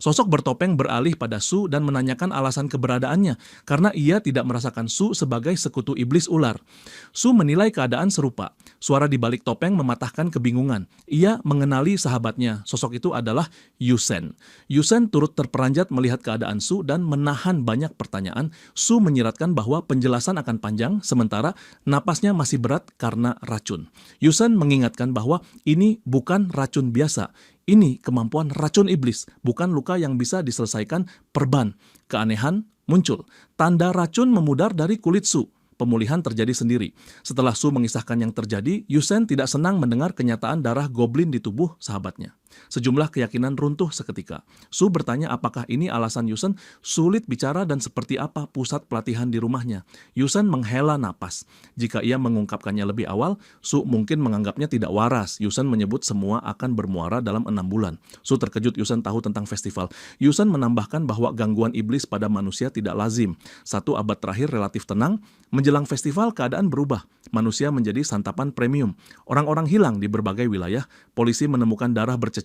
Sosok bertopeng beralih pada Su dan menanyakan alasan keberadaannya, karena ia tidak merasakan Su sebagai sekutu iblis ular. Su menilai keadaan serupa. Suara di balik topeng mematahkan kebingungan. Ia mengenali sahabatnya. Sosok itu adalah Yusen. Yusen turut terperanjat melihat keadaan Su dan menahan banyak pertanyaan. Su menyiratkan bahwa penjelasan akan panjang, sementara napasnya masih berat karena racun. Yusen mengingatkan bahwa ini bukan racun biasa. Ini kemampuan racun iblis, bukan luka yang bisa diselesaikan perban. Keanehan muncul. Tanda racun memudar dari kulit Su. Pemulihan terjadi sendiri. Setelah Su mengisahkan yang terjadi, Yusen tidak senang mendengar kenyataan darah goblin di tubuh sahabatnya. Sejumlah keyakinan runtuh seketika. Su bertanya apakah ini alasan Yusen sulit bicara dan seperti apa pusat pelatihan di rumahnya. Yusen menghela napas. Jika ia mengungkapkannya lebih awal, Su mungkin menganggapnya tidak waras. Yusen menyebut semua akan bermuara dalam 6 bulan. Su terkejut Yusen tahu tentang festival. Yusen menambahkan bahwa gangguan iblis pada manusia tidak lazim. 1 abad terakhir relatif tenang. Menjelang festival keadaan berubah. Manusia menjadi santapan premium. Orang-orang hilang di berbagai wilayah. Polisi menemukan darah bercecer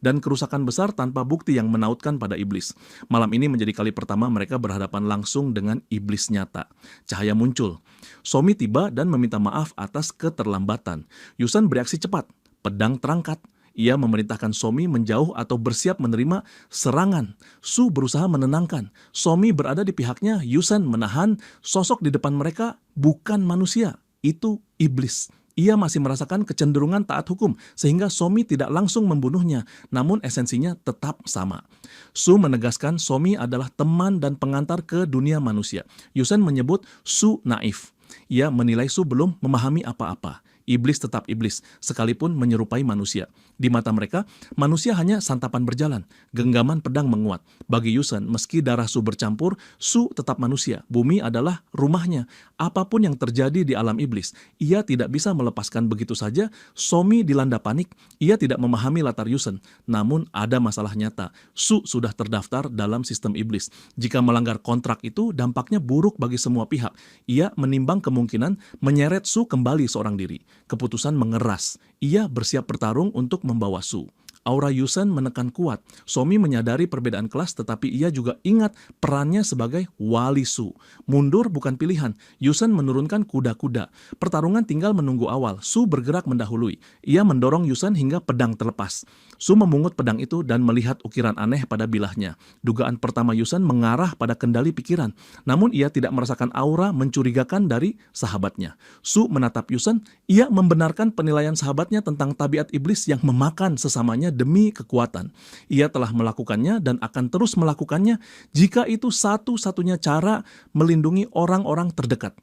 dan kerusakan besar tanpa bukti yang menautkan pada iblis. Malam ini menjadi kali pertama mereka berhadapan langsung dengan iblis nyata. Cahaya muncul. Somi tiba dan meminta maaf atas keterlambatan. Yusen bereaksi cepat. Pedang terangkat. Ia memerintahkan Somi menjauh atau bersiap menerima serangan. Su berusaha menenangkan. Somi berada di pihaknya, Yusen menahan. Sosok di depan mereka bukan manusia, itu iblis. Ia masih merasakan kecenderungan taat hukum, sehingga Somi tidak langsung membunuhnya, namun esensinya tetap sama. Su menegaskan Somi adalah teman dan pengantar ke dunia manusia. Yusen menyebut Su naif. Ia menilai Su belum memahami apa-apa. Iblis tetap iblis, sekalipun menyerupai manusia. Di mata mereka, manusia hanya santapan berjalan. Genggaman pedang menguat. Bagi Yusen, meski darah Su bercampur, Su tetap manusia. Bumi adalah rumahnya. Apapun yang terjadi di alam iblis, ia tidak bisa melepaskan begitu saja. Somi dilanda panik. Ia tidak memahami latar Yusen. Namun ada masalah nyata. Su sudah terdaftar dalam sistem iblis. Jika melanggar kontrak itu, dampaknya buruk bagi semua pihak. Ia menimbang kemungkinan menyeret Su kembali seorang diri. Keputusan mengeras. Ia bersiap bertarung untuk membawa Su. Aura Yusen menekan kuat. Somi menyadari perbedaan kelas, tetapi ia juga ingat perannya sebagai wali Su. Mundur bukan pilihan. Yusen menurunkan kuda-kuda. Pertarungan tinggal menunggu awal. Su bergerak mendahului. Ia mendorong Yusen hingga pedang terlepas. Su memungut pedang itu dan melihat ukiran aneh pada bilahnya. Dugaan pertama Yusen mengarah pada kendali pikiran. Namun ia tidak merasakan aura mencurigakan dari sahabatnya. Su menatap Yusen. Ia membenarkan penilaian sahabatnya tentang tabiat iblis yang memakan sesamanya demi kekuatan. Ia telah melakukannya dan akan terus melakukannya jika itu satu-satunya cara melindungi orang-orang terdekat.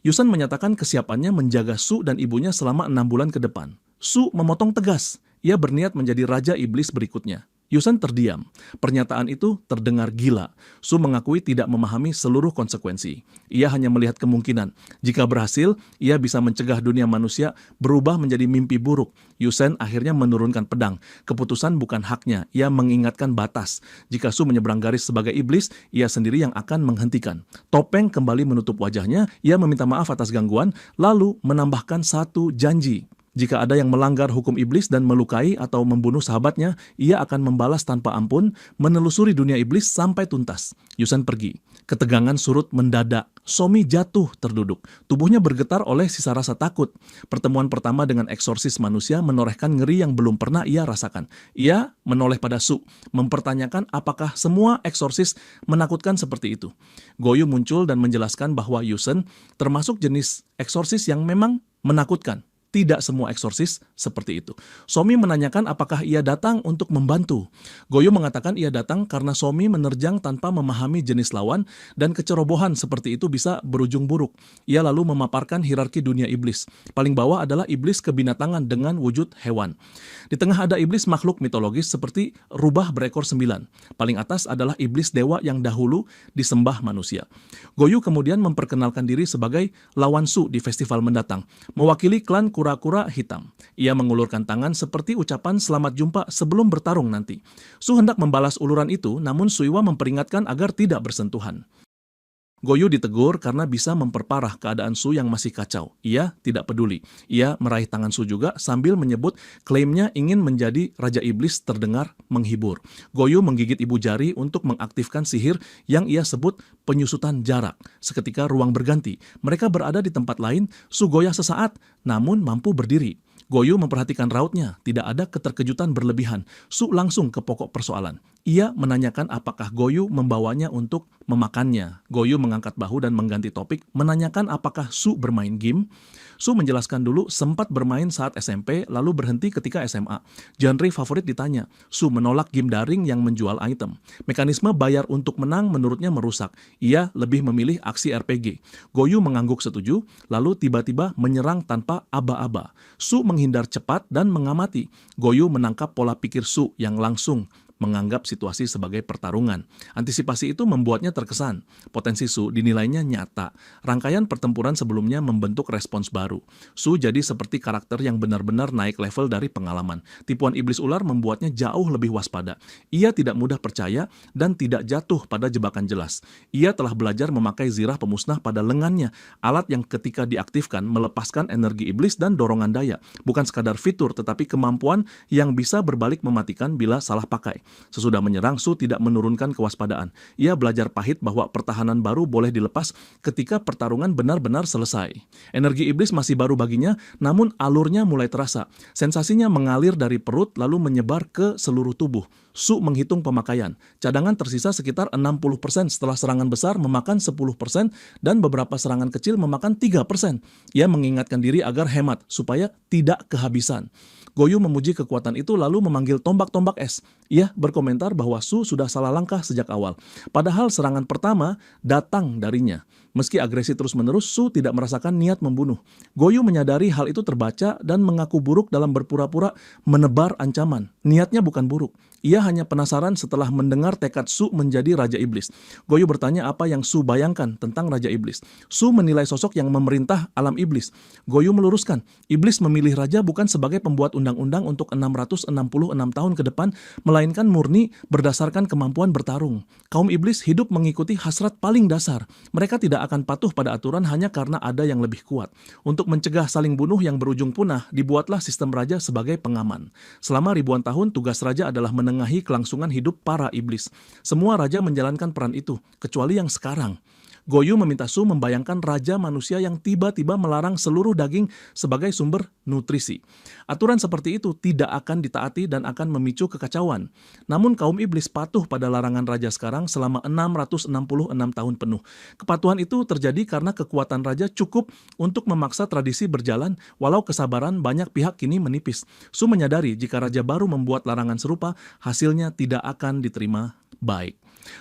Yusen menyatakan kesiapannya menjaga Su dan ibunya selama 6 bulan ke depan. Su memotong tegas. Ia berniat menjadi raja iblis berikutnya. Yusen terdiam. Pernyataan itu terdengar gila. Su mengakui tidak memahami seluruh konsekuensi. Ia hanya melihat kemungkinan. Jika berhasil, ia bisa mencegah dunia manusia berubah menjadi mimpi buruk. Yusen akhirnya menurunkan pedang. Keputusan bukan haknya. Ia mengingatkan batas. Jika Su menyeberang garis sebagai iblis, ia sendiri yang akan menghentikan. Topeng kembali menutup wajahnya. Ia meminta maaf atas gangguan, lalu menambahkan satu janji. Jika ada yang melanggar hukum iblis dan melukai atau membunuh sahabatnya, ia akan membalas tanpa ampun, menelusuri dunia iblis sampai tuntas. Yusen pergi. Ketegangan surut mendadak. Somi jatuh terduduk. Tubuhnya bergetar oleh sisa rasa takut. Pertemuan pertama dengan eksorsis manusia menorehkan ngeri yang belum pernah ia rasakan. Ia menoleh pada Su, mempertanyakan apakah semua eksorsis menakutkan seperti itu. Goyu muncul dan menjelaskan bahwa Yusen termasuk jenis eksorsis yang memang menakutkan. Tidak semua eksorsis seperti itu. Somi menanyakan apakah ia datang untuk membantu. Goyu mengatakan ia datang karena Somi menerjang tanpa memahami jenis lawan dan kecerobohan seperti itu bisa berujung buruk. Ia lalu memaparkan hierarki dunia iblis. Paling bawah adalah iblis kebinatangan dengan wujud hewan. Di tengah ada iblis makhluk mitologis seperti rubah berekor 9. Paling atas adalah iblis dewa yang dahulu disembah manusia. Goyu kemudian memperkenalkan diri sebagai lawan Su di festival mendatang, mewakili klan kura-kura hitam. Ia mengulurkan tangan seperti ucapan selamat jumpa sebelum bertarung nanti. Su hendak membalas uluran itu, namun Suiwa memperingatkan agar tidak bersentuhan. Goyu ditegur karena bisa memperparah keadaan Su yang masih kacau. Ia tidak peduli. Ia meraih tangan Su juga sambil menyebut klaimnya ingin menjadi Raja Iblis terdengar menghibur. Goyu menggigit ibu jari untuk mengaktifkan sihir yang ia sebut penyusutan jarak. Seketika ruang berganti. Mereka berada di tempat lain. Su goyah sesaat, namun mampu berdiri. Goyu memperhatikan rautnya, tidak ada keterkejutan berlebihan. Su langsung ke pokok persoalan. Ia menanyakan apakah Goyu membawanya untuk memakannya. Goyu mengangkat bahu dan mengganti topik, menanyakan apakah Su bermain game. Su menjelaskan dulu sempat bermain saat SMP, lalu berhenti ketika SMA. Genre favorit ditanya. Su menolak game daring yang menjual item. Mekanisme bayar untuk menang menurutnya merusak. Ia lebih memilih aksi RPG. Goyu mengangguk setuju, lalu tiba-tiba menyerang tanpa aba-aba. Su menghindar cepat dan mengamati. Goyu menangkap pola pikir Su yang langsung menganggap situasi sebagai pertarungan. Antisipasi itu membuatnya terkesan. Potensi Su dinilainya nyata. Rangkaian pertempuran sebelumnya membentuk respons baru. Su jadi seperti karakter yang benar-benar naik level dari pengalaman. Tipuan iblis ular membuatnya jauh lebih waspada. Ia tidak mudah percaya dan tidak jatuh pada jebakan jelas. Ia telah belajar memakai zirah pemusnah pada lengannya, alat yang ketika diaktifkan melepaskan energi iblis dan dorongan daya. Bukan sekadar fitur, tetapi kemampuan yang bisa berbalik mematikan bila salah pakai. Sesudah menyerang, Su tidak menurunkan kewaspadaan. Ia belajar pahit bahwa pertahanan baru boleh dilepas ketika pertarungan benar-benar selesai. Energi iblis masih baru baginya, namun alurnya mulai terasa. Sensasinya mengalir dari perut lalu menyebar ke seluruh tubuh. Su menghitung pemakaian. Cadangan tersisa sekitar 60% setelah serangan besar memakan 10% dan beberapa serangan kecil memakan 3%. Ia mengingatkan diri agar hemat supaya tidak kehabisan. Goyu memuji kekuatan itu lalu memanggil tombak-tombak es. Ia berkomentar bahwa Su sudah salah langkah sejak awal. Padahal serangan pertama datang darinya. Meski agresi terus-menerus, Su tidak merasakan niat membunuh. Goyu menyadari hal itu terbaca dan mengaku buruk dalam berpura-pura menebar ancaman. Niatnya bukan buruk. Ia hanya penasaran setelah mendengar tekad Su menjadi Raja Iblis. Goyu bertanya apa yang Su bayangkan tentang Raja Iblis. Su menilai sosok yang memerintah alam iblis. Goyu meluruskan, iblis memilih raja bukan sebagai pembuat undang-undang untuk 666 tahun ke depan, melainkan murni berdasarkan kemampuan bertarung. Kaum iblis hidup mengikuti hasrat paling dasar. Mereka tidak akan patuh pada aturan hanya karena ada yang lebih kuat. Untuk mencegah saling bunuh yang berujung punah, dibuatlah sistem raja sebagai pengaman. Selama ribuan tahun, tugas raja adalah menengahi kelangsungan hidup para iblis. Semua raja menjalankan peran itu, kecuali yang sekarang. Goyu meminta Su membayangkan raja manusia yang tiba-tiba melarang seluruh daging sebagai sumber nutrisi. Aturan seperti itu tidak akan ditaati dan akan memicu kekacauan. Namun kaum iblis patuh pada larangan raja sekarang selama 666 tahun penuh. Kepatuhan itu terjadi karena kekuatan raja cukup untuk memaksa tradisi berjalan walau kesabaran banyak pihak kini menipis. Su menyadari jika raja baru membuat larangan serupa, hasilnya tidak akan diterima baik.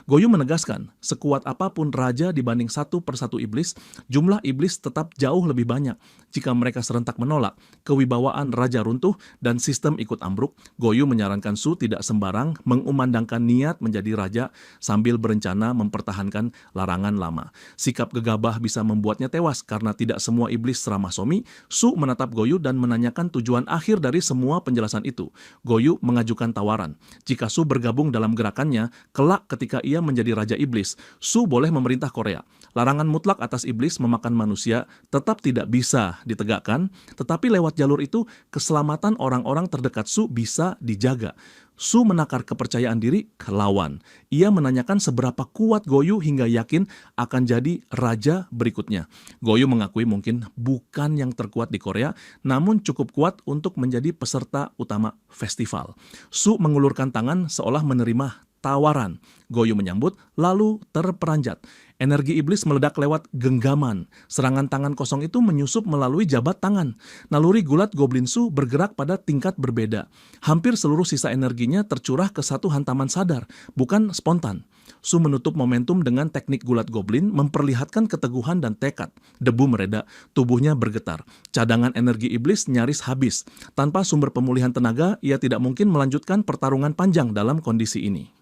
Goyu menegaskan, sekuat apapun raja dibanding satu persatu iblis, jumlah iblis tetap jauh lebih banyak. Jika mereka serentak menolak, kewibawaan raja runtuh dan sistem ikut ambruk. Goyu menyarankan Su tidak sembarang mengumandangkan niat menjadi raja sambil berencana mempertahankan larangan lama. Sikap gegabah bisa membuatnya tewas karena tidak semua iblis seramah Somi. Su menatap Goyu dan menanyakan tujuan akhir dari semua penjelasan itu. Goyu mengajukan tawaran. Jika Su bergabung dalam gerakannya, kelak ketika ia menjadi Raja Iblis, Su boleh memerintah Korea. Larangan mutlak atas iblis memakan manusia tetap tidak bisa ditegakkan, tetapi lewat jalur itu, keselamatan orang-orang terdekat Su bisa dijaga. Su menakar kepercayaan diri ke lawan. Ia menanyakan seberapa kuat Goyu hingga yakin akan jadi raja berikutnya. Goyu mengakui mungkin bukan yang terkuat di Korea, namun cukup kuat untuk menjadi peserta utama festival. Su mengulurkan tangan seolah menerima tawaran. Goyu menyambut, lalu terperanjat. Energi iblis meledak lewat genggaman. Serangan tangan kosong itu menyusup melalui jabat tangan. Naluri gulat Goblin Su bergerak pada tingkat berbeda. Hampir seluruh sisa energinya tercurah ke satu hantaman sadar, bukan spontan. Su menutup momentum dengan teknik gulat Goblin, memperlihatkan keteguhan dan tekad. Debu mereda, tubuhnya bergetar. Cadangan energi iblis nyaris habis. Tanpa sumber pemulihan tenaga, ia tidak mungkin melanjutkan pertarungan panjang dalam kondisi ini.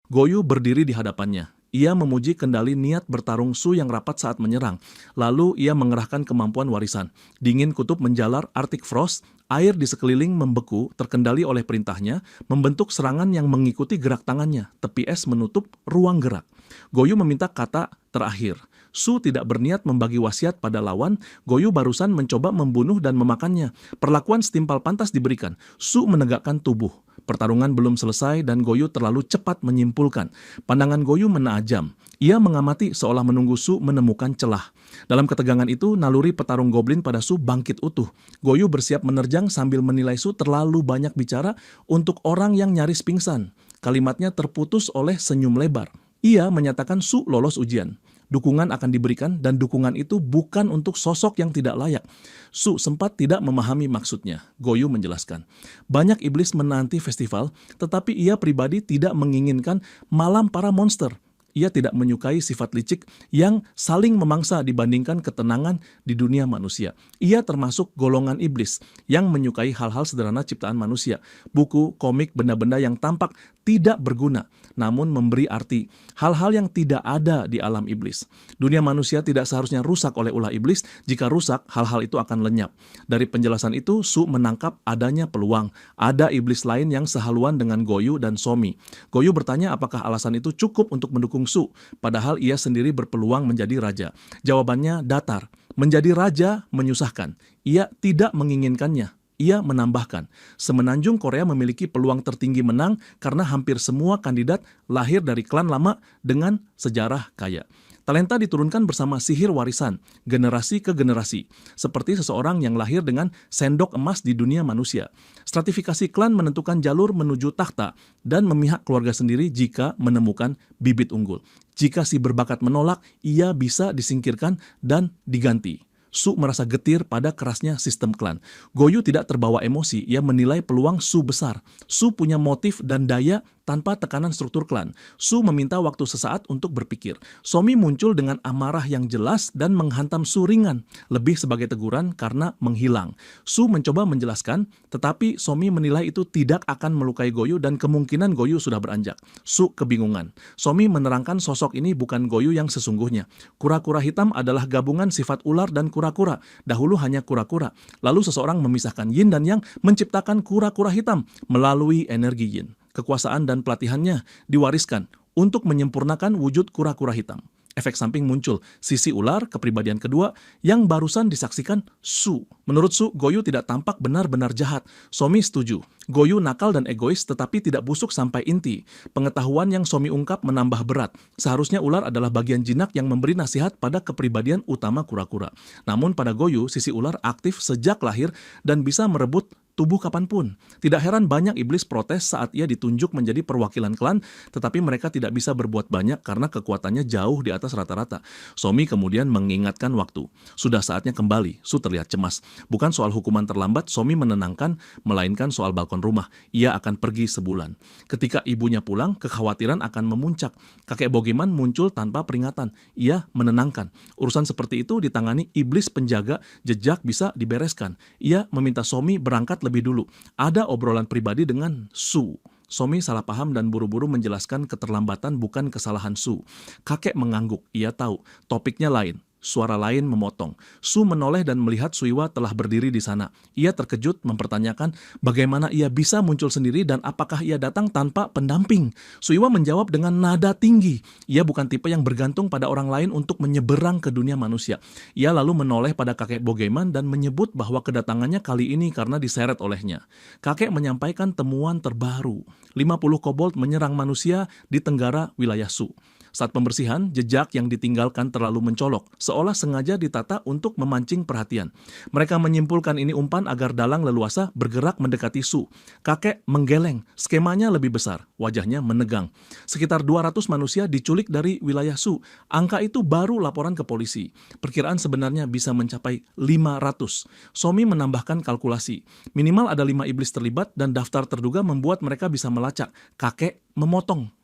Goyu berdiri di hadapannya. Ia memuji kendali niat bertarung Su yang rapat saat menyerang. Lalu ia mengerahkan kemampuan warisan. Dingin kutub menjalar Arctic Frost, air di sekeliling membeku terkendali oleh perintahnya, membentuk serangan yang mengikuti gerak tangannya. Tepi es menutup ruang gerak. Goyu meminta kata terakhir. Su tidak berniat membagi wasiat pada lawan. Goyu barusan mencoba membunuh dan memakannya. Perlakuan setimpal pantas diberikan. Su menegakkan tubuh. Pertarungan belum selesai dan Goyu terlalu cepat menyimpulkan. Pandangan Goyu menajam. Ia mengamati seolah menunggu Su menemukan celah. Dalam ketegangan itu, naluri petarung Goblin pada Su bangkit utuh. Goyu bersiap menerjang sambil menilai Su terlalu banyak bicara untuk orang yang nyaris pingsan. Kalimatnya terputus oleh senyum lebar. Ia menyatakan Su lolos ujian. Dukungan akan diberikan dan dukungan itu bukan untuk sosok yang tidak layak. Su sempat tidak memahami maksudnya. Goyu menjelaskan. Banyak iblis menanti festival, tetapi ia pribadi tidak menginginkan malam para monster. Ia tidak menyukai sifat licik yang saling memangsa dibandingkan ketenangan di dunia manusia. Ia termasuk golongan iblis yang menyukai hal-hal sederhana ciptaan manusia. Buku, komik, benda-benda yang tampak tidak berguna, namun memberi arti. Hal-hal yang tidak ada di alam iblis. Dunia manusia tidak seharusnya rusak oleh ulah iblis. Jika rusak, hal-hal itu akan lenyap. Dari penjelasan itu, Su menangkap adanya peluang. Ada iblis lain yang sehaluan dengan Goyu dan Somi. Goyu bertanya apakah alasan itu cukup untuk mendukung Su, padahal ia sendiri berpeluang menjadi raja. Jawabannya datar. Menjadi raja menyusahkan. Ia tidak menginginkannya. Ia menambahkan, semenanjung Korea memiliki peluang tertinggi menang karena hampir semua kandidat lahir dari klan lama dengan sejarah kaya. Talenta diturunkan bersama sihir warisan, generasi ke generasi, seperti seseorang yang lahir dengan sendok emas di dunia manusia. Stratifikasi klan menentukan jalur menuju takhta dan memihak keluarga sendiri jika menemukan bibit unggul. Jika si berbakat menolak, ia bisa disingkirkan dan diganti. Su merasa getir pada kerasnya sistem klan. Goyu tidak terbawa emosi, ia menilai peluang Su besar. Su punya motif dan daya tanpa tekanan struktur klan. Su meminta waktu sesaat untuk berpikir. Somi muncul dengan amarah yang jelas dan menghantam Su ringan, lebih sebagai teguran karena menghilang. Su mencoba menjelaskan, tetapi Somi menilai itu tidak akan melukai Goyu dan kemungkinan Goyu sudah beranjak. Su kebingungan. Somi menerangkan sosok ini bukan Goyu yang sesungguhnya. Kura-kura hitam adalah gabungan sifat ular dan kura-kura. Dahulu hanya kura-kura. Lalu seseorang memisahkan yin dan yang menciptakan kura-kura hitam melalui energi yin. Kekuasaan dan pelatihannya diwariskan untuk menyempurnakan wujud kura-kura hitam. Efek samping muncul, sisi ular, kepribadian kedua, yang barusan disaksikan Su. Menurut Su, Goyu tidak tampak benar-benar jahat. Somi setuju. Goyu nakal dan egois tetapi tidak busuk sampai inti. Pengetahuan yang Somi ungkap menambah berat. Seharusnya ular adalah bagian jinak yang memberi nasihat pada kepribadian utama kura-kura. Namun pada Goyu, sisi ular aktif sejak lahir dan bisa merebut tubuh kapanpun. Tidak heran banyak iblis protes saat ia ditunjuk menjadi perwakilan klan, tetapi mereka tidak bisa berbuat banyak karena kekuatannya jauh di atas rata-rata. Somi kemudian mengingatkan waktu. Sudah saatnya kembali. Su terlihat cemas. Bukan soal hukuman terlambat, Somi menenangkan, melainkan soal balkon rumah. Ia akan pergi sebulan. Ketika ibunya pulang, kekhawatiran akan memuncak. Kakek Bogeman muncul tanpa peringatan. Ia menenangkan. Urusan seperti itu ditangani iblis penjaga, jejak bisa dibereskan. Ia meminta Somi berangkat lebih dulu. Ada obrolan pribadi dengan Su. Somi salah paham dan buru-buru menjelaskan keterlambatan bukan kesalahan Su. Kakek mengangguk. Ia tahu, topiknya lain. Suara lain memotong. Su menoleh dan melihat Suiwa telah berdiri di sana. Ia terkejut mempertanyakan bagaimana ia bisa muncul sendiri dan apakah ia datang tanpa pendamping. Suiwa menjawab dengan nada tinggi. Ia bukan tipe yang bergantung pada orang lain untuk menyeberang ke dunia manusia. Ia lalu menoleh pada kakek Bogeman dan menyebut bahwa kedatangannya kali ini karena diseret olehnya. Kakek menyampaikan temuan terbaru. 50 kobold menyerang manusia di tenggara wilayah Su. Saat pembersihan, jejak yang ditinggalkan terlalu mencolok, seolah sengaja ditata untuk memancing perhatian. Mereka menyimpulkan ini umpan agar dalang leluasa bergerak mendekati Su. Kakek menggeleng, skemanya lebih besar, wajahnya menegang. Sekitar 200 manusia diculik dari wilayah Su. Angka itu baru laporan ke polisi. Perkiraan sebenarnya bisa mencapai 500. Somi menambahkan kalkulasi. Minimal ada 5 iblis terlibat dan daftar terduga membuat mereka bisa melacak. Kakek memotong.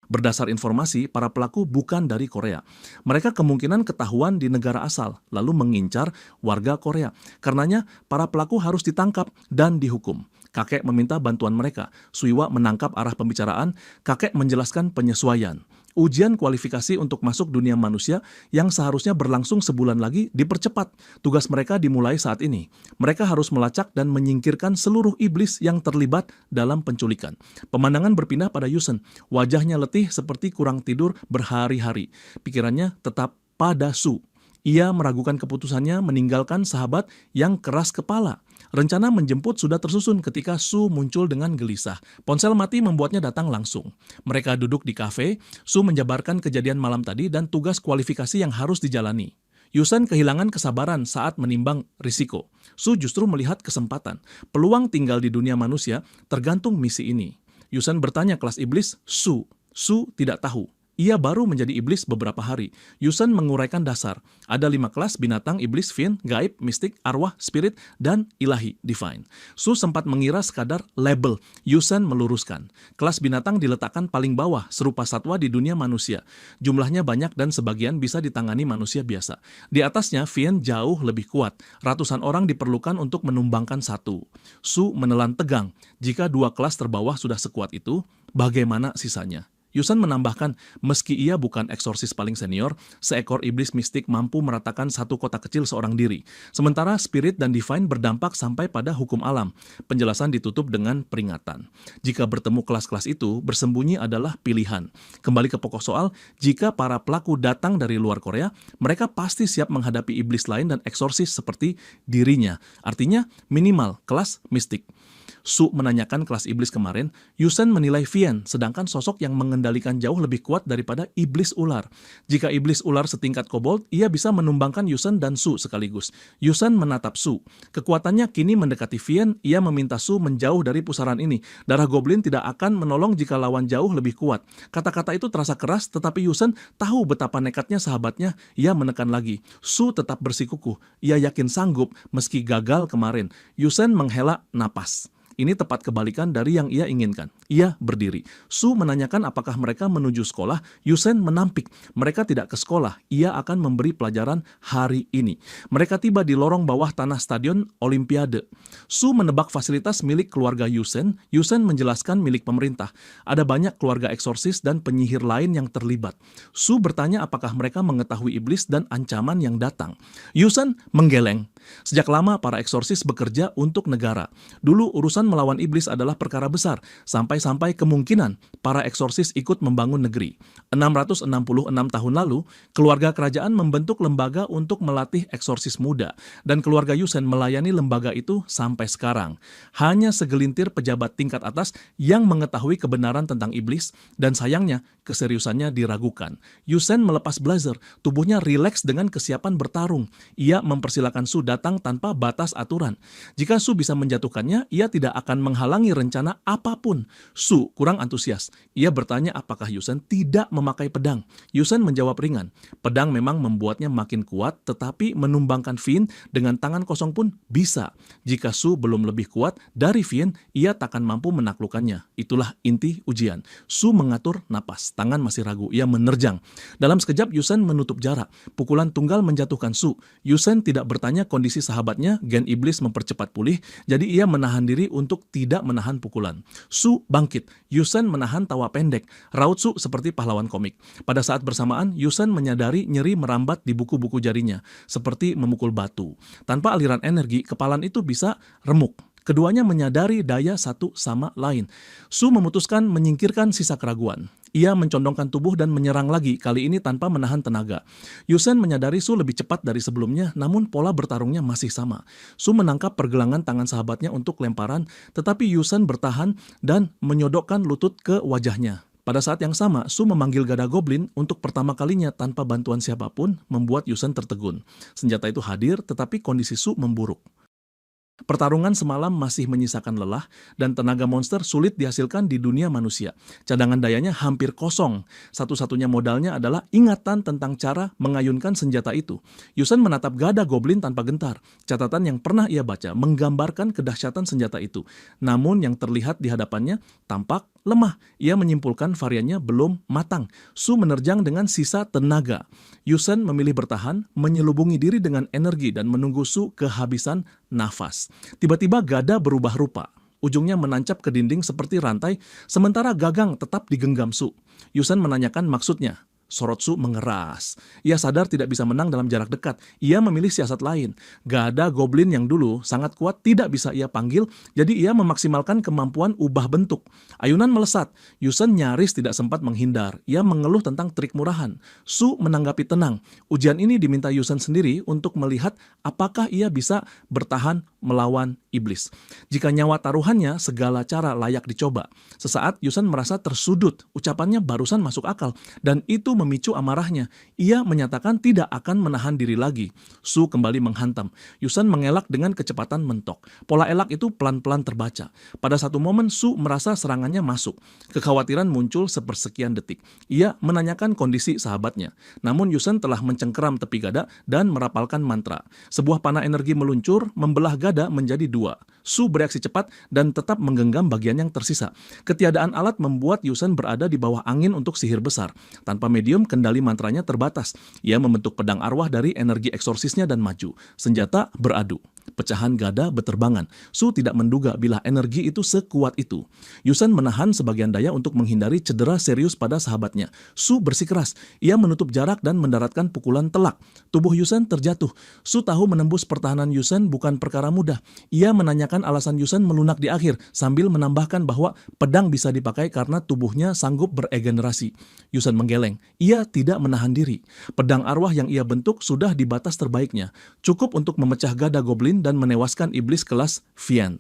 Berdasar informasi, para pelaku bukan dari Korea. Mereka kemungkinan ketahuan di negara asal, lalu mengincar warga Korea. Karenanya, para pelaku harus ditangkap dan dihukum. Kakek meminta bantuan mereka. Suiwa menangkap arah pembicaraan. Kakek menjelaskan penyesuaian. Ujian kualifikasi untuk masuk dunia manusia yang seharusnya berlangsung sebulan lagi dipercepat. Tugas mereka dimulai saat ini. Mereka harus melacak dan menyingkirkan seluruh iblis yang terlibat dalam penculikan. Pemandangan berpindah pada Yusen. Wajahnya letih seperti kurang tidur berhari-hari. Pikirannya tetap pada Su. Ia meragukan keputusannya meninggalkan sahabat yang keras kepala. Rencana menjemput sudah tersusun ketika Su muncul dengan gelisah. Ponsel mati membuatnya datang langsung. Mereka duduk di kafe, Su menjabarkan kejadian malam tadi dan tugas kualifikasi yang harus dijalani. Yusen kehilangan kesabaran saat menimbang risiko. Su justru melihat kesempatan. Peluang tinggal di dunia manusia tergantung misi ini. Yusen bertanya kelas iblis, Su. Su tidak tahu. Ia baru menjadi iblis beberapa hari. Yusen menguraikan dasar. Ada 5 kelas binatang, iblis, Fiend, gaib, mistik, arwah, spirit, dan ilahi, divine. Su sempat mengira sekadar label. Yusen meluruskan. Kelas binatang diletakkan paling bawah, serupa satwa di dunia manusia. Jumlahnya banyak dan sebagian bisa ditangani manusia biasa. Di atasnya, Fiend jauh lebih kuat. Ratusan orang diperlukan untuk menumbangkan satu. Su menelan tegang. Jika 2 kelas terbawah sudah sekuat itu, bagaimana sisanya? Yusen menambahkan, meski ia bukan eksorsis paling senior, seekor iblis mistik mampu meratakan satu kota kecil seorang diri. Sementara spirit dan divine berdampak sampai pada hukum alam. Penjelasan ditutup dengan peringatan. Jika bertemu kelas-kelas itu, bersembunyi adalah pilihan. Kembali ke pokok soal, jika para pelaku datang dari luar Korea, mereka pasti siap menghadapi iblis lain dan eksorsis seperti dirinya. Artinya, minimal kelas mistik. Su menanyakan kelas iblis kemarin, Yusen menilai Vian, sedangkan sosok yang mengendalikan jauh lebih kuat daripada iblis ular. Jika iblis ular setingkat kobold, ia bisa menumbangkan Yusen dan Su sekaligus. Yusen menatap Su. Kekuatannya kini mendekati Vian, ia meminta Su menjauh dari pusaran ini. Darah goblin tidak akan menolong jika lawan jauh lebih kuat. Kata-kata itu terasa keras, tetapi Yusen tahu betapa nekatnya sahabatnya, ia menekan lagi. Su tetap bersikukuh, ia yakin sanggup meski gagal kemarin. Yusen menghela napas. Ini tepat kebalikan dari yang ia inginkan. Ia berdiri. Su menanyakan apakah mereka menuju sekolah. Yusen menampik. Mereka tidak ke sekolah. Ia akan memberi pelajaran hari ini. Mereka tiba di lorong bawah tanah stadion Olimpiade. Su menebak fasilitas milik keluarga Yusen. Yusen menjelaskan milik pemerintah. Ada banyak keluarga eksorsis dan penyihir lain yang terlibat. Su bertanya apakah mereka mengetahui iblis dan ancaman yang datang. Yusen menggeleng. Sejak lama para eksorsis bekerja untuk negara. Dulu urusan melawan iblis adalah perkara besar, sampai-sampai kemungkinan para eksorsis ikut membangun negeri. 666 tahun lalu, keluarga kerajaan membentuk lembaga untuk melatih eksorsis muda, dan keluarga Yusen melayani lembaga itu sampai sekarang. Hanya segelintir pejabat tingkat atas yang mengetahui kebenaran tentang iblis, dan sayangnya keseriusannya diragukan. Yusen melepas blazer, tubuhnya rileks dengan kesiapan bertarung. Ia mempersilakan Su datang tanpa batas aturan. Jika Su bisa menjatuhkannya, ia tidak akan menghalangi rencana apapun. Su kurang antusias. Ia bertanya apakah Yusen tidak memakai pedang. Yusen menjawab ringan. Pedang memang membuatnya makin kuat, tetapi menumbangkan Vian dengan tangan kosong pun bisa. Jika Su belum lebih kuat dari Vian, ia takkan mampu menaklukkannya. Itulah inti ujian. Su mengatur napas. Tangan masih ragu. Ia menerjang. Dalam sekejap, Yusen menutup jarak. Pukulan tunggal menjatuhkan Su. Yusen tidak bertanya kondisi sahabatnya, gen iblis mempercepat pulih, jadi ia menahan diri untuk tidak menahan pukulan. Su bangkit. Yusen menahan tawa pendek. Raut Su seperti pahlawan komik. Pada saat bersamaan, Yusen menyadari nyeri merambat di buku-buku jarinya, seperti memukul batu. Tanpa aliran energi, kepalan itu bisa remuk. Keduanya menyadari daya satu sama lain. Su memutuskan menyingkirkan sisa keraguan. Ia mencondongkan tubuh dan menyerang lagi, kali ini tanpa menahan tenaga. Yusen menyadari Su lebih cepat dari sebelumnya, namun pola bertarungnya masih sama. Su menangkap pergelangan tangan sahabatnya untuk lemparan, tetapi Yusen bertahan dan menyodokkan lutut ke wajahnya. Pada saat yang sama, Su memanggil gada goblin untuk pertama kalinya tanpa bantuan siapapun, membuat Yusen tertegun. Senjata itu hadir, tetapi kondisi Su memburuk. Pertarungan semalam masih menyisakan lelah, dan tenaga monster sulit dihasilkan di dunia manusia. Cadangan dayanya hampir kosong. Satu-satunya modalnya adalah ingatan tentang cara mengayunkan senjata itu. Yusen menatap gada goblin tanpa gentar. Catatan yang pernah ia baca menggambarkan kedahsyatan senjata itu. Namun yang terlihat di hadapannya tampak lemah. Ia menyimpulkan variannya belum matang. Su menerjang dengan sisa tenaga. Yusen memilih bertahan, menyelubungi diri dengan energi dan menunggu Su kehabisan nafas. Tiba-tiba gada berubah rupa. Ujungnya menancap ke dinding seperti rantai, sementara gagang tetap digenggam Su. Yusen menanyakan maksudnya. Sorot Su mengeras. Ia sadar tidak bisa menang dalam jarak dekat. Ia memilih siasat lain. Gada goblin yang dulu sangat kuat tidak bisa ia panggil, jadi ia memaksimalkan kemampuan ubah bentuk. Ayunan melesat. Yusen nyaris tidak sempat menghindar. Ia mengeluh tentang trik murahan. Su menanggapi tenang. Ujian ini diminta Yusen sendiri untuk melihat apakah ia bisa bertahan melawan iblis. Jika nyawa taruhannya, segala cara layak dicoba. Sesaat Yusen merasa tersudut. Ucapannya barusan masuk akal, dan itu memicu amarahnya. Ia menyatakan tidak akan menahan diri lagi. Su kembali menghantam. Yusen mengelak dengan kecepatan mentok. Pola elak itu pelan-pelan terbaca. Pada satu momen Su merasa serangannya masuk. Kekhawatiran muncul sepersekian detik. Ia menanyakan kondisi sahabatnya. Namun Yusen telah mencengkeram tepi gada dan merapalkan mantra. Sebuah panah energi meluncur, membelah gada menjadi dua. Su bereaksi cepat dan tetap menggenggam bagian yang tersisa. Ketiadaan alat membuat Yusen berada di bawah angin untuk sihir besar. Tanpa medium, kendali mantranya terbatas. Ia membentuk pedang arwah dari energi eksorsisnya dan maju. Senjata beradu. Pecahan gada beterbangan. Su tidak menduga bila energi itu sekuat itu. Yusen menahan sebagian daya untuk menghindari cedera serius pada sahabatnya. Su bersikeras. Ia menutup jarak dan mendaratkan pukulan telak. Tubuh Yusen terjatuh. Su tahu menembus pertahanan Yusen bukan perkara mudah. Ia menanyakan alasan Yusen melunak di akhir sambil menambahkan bahwa pedang bisa dipakai karena tubuhnya sanggup beregenerasi. Yusen menggeleng. Ia tidak menahan diri. Pedang arwah yang ia bentuk sudah di batas terbaiknya. Cukup untuk memecah gada goblin dan menewaskan iblis kelas Vian.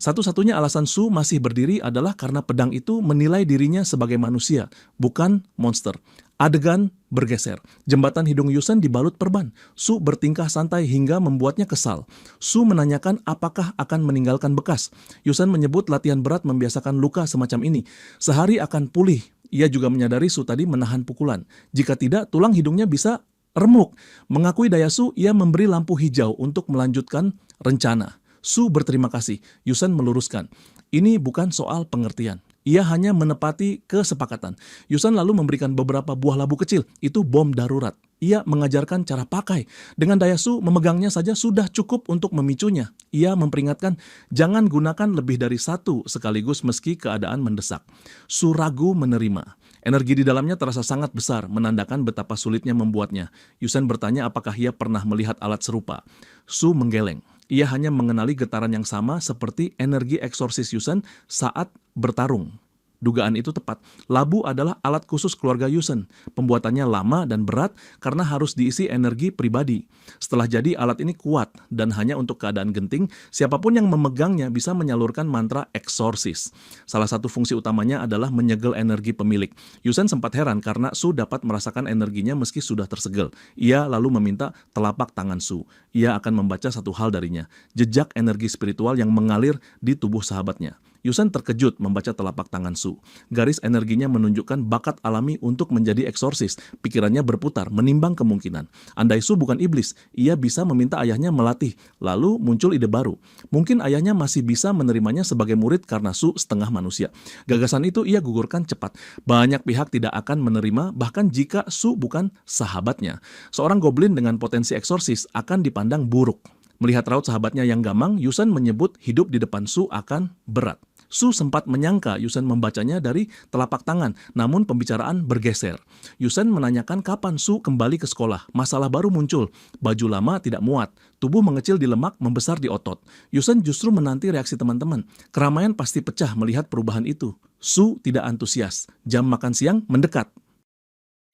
Satu-satunya alasan Su masih berdiri adalah karena pedang itu menilai dirinya sebagai manusia, bukan monster. Adegan bergeser. Jembatan hidung Yusen dibalut perban. Su bertingkah santai hingga membuatnya kesal. Su menanyakan apakah akan meninggalkan bekas. Yusen menyebut latihan berat membiasakan luka semacam ini. Sehari akan pulih. Ia juga menyadari Su tadi menahan pukulan. Jika tidak, tulang hidungnya bisa remuk. Mengakui daya Su, ia memberi lampu hijau untuk melanjutkan rencana. Su berterima kasih. Yusen meluruskan. Ini bukan soal pengertian. Ia hanya menepati kesepakatan. Yusen lalu memberikan beberapa buah labu kecil. Itu bom darurat. Ia mengajarkan cara pakai. Dengan daya Su, memegangnya saja sudah cukup untuk memicunya. Ia memperingatkan, jangan gunakan lebih dari satu sekaligus meski keadaan mendesak. Su ragu menerima. Energi di dalamnya terasa sangat besar, menandakan betapa sulitnya membuatnya. Yusen bertanya apakah ia pernah melihat alat serupa. Su menggeleng. Ia hanya mengenali getaran yang sama seperti energi eksorsis Yusen saat bertarung. Dugaan itu tepat. Labu adalah alat khusus keluarga Yusen. Pembuatannya lama dan berat karena harus diisi energi pribadi. Setelah jadi, alat ini kuat dan hanya untuk keadaan genting, siapapun yang memegangnya bisa menyalurkan mantra eksorsis. Salah satu fungsi utamanya adalah menyegel energi pemilik. Yusen sempat heran karena Su dapat merasakan energinya meski sudah tersegel. Ia lalu meminta telapak tangan Su. Ia akan membaca satu hal darinya, jejak energi spiritual yang mengalir di tubuh sahabatnya. Yusen terkejut membaca telapak tangan Su. Garis energinya menunjukkan bakat alami untuk menjadi eksorsis. Pikirannya berputar, menimbang kemungkinan. Andai Su bukan iblis, ia bisa meminta ayahnya melatih. Lalu muncul ide baru. Mungkin ayahnya masih bisa menerimanya sebagai murid karena Su setengah manusia. Gagasan itu ia gugurkan cepat. Banyak pihak tidak akan menerima, bahkan jika Su bukan sahabatnya. Seorang goblin dengan potensi eksorsis akan dipandang buruk. Melihat raut sahabatnya yang gamang, Yusen menyebut hidup di depan Su akan berat. Su sempat menyangka Yusen membacanya dari telapak tangan, namun pembicaraan bergeser. Yusen menanyakan kapan Su kembali ke sekolah. Masalah baru muncul. Baju lama tidak muat. Tubuh mengecil di lemak, membesar di otot. Yusen justru menanti reaksi teman-teman. Keramaian pasti pecah melihat perubahan itu. Su tidak antusias. Jam makan siang mendekat.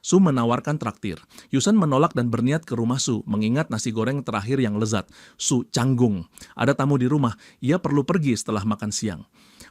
Su menawarkan traktir. Yusen menolak dan berniat ke rumah Su, mengingat nasi goreng terakhir yang lezat. Su canggung. Ada tamu di rumah, ia perlu pergi setelah makan siang.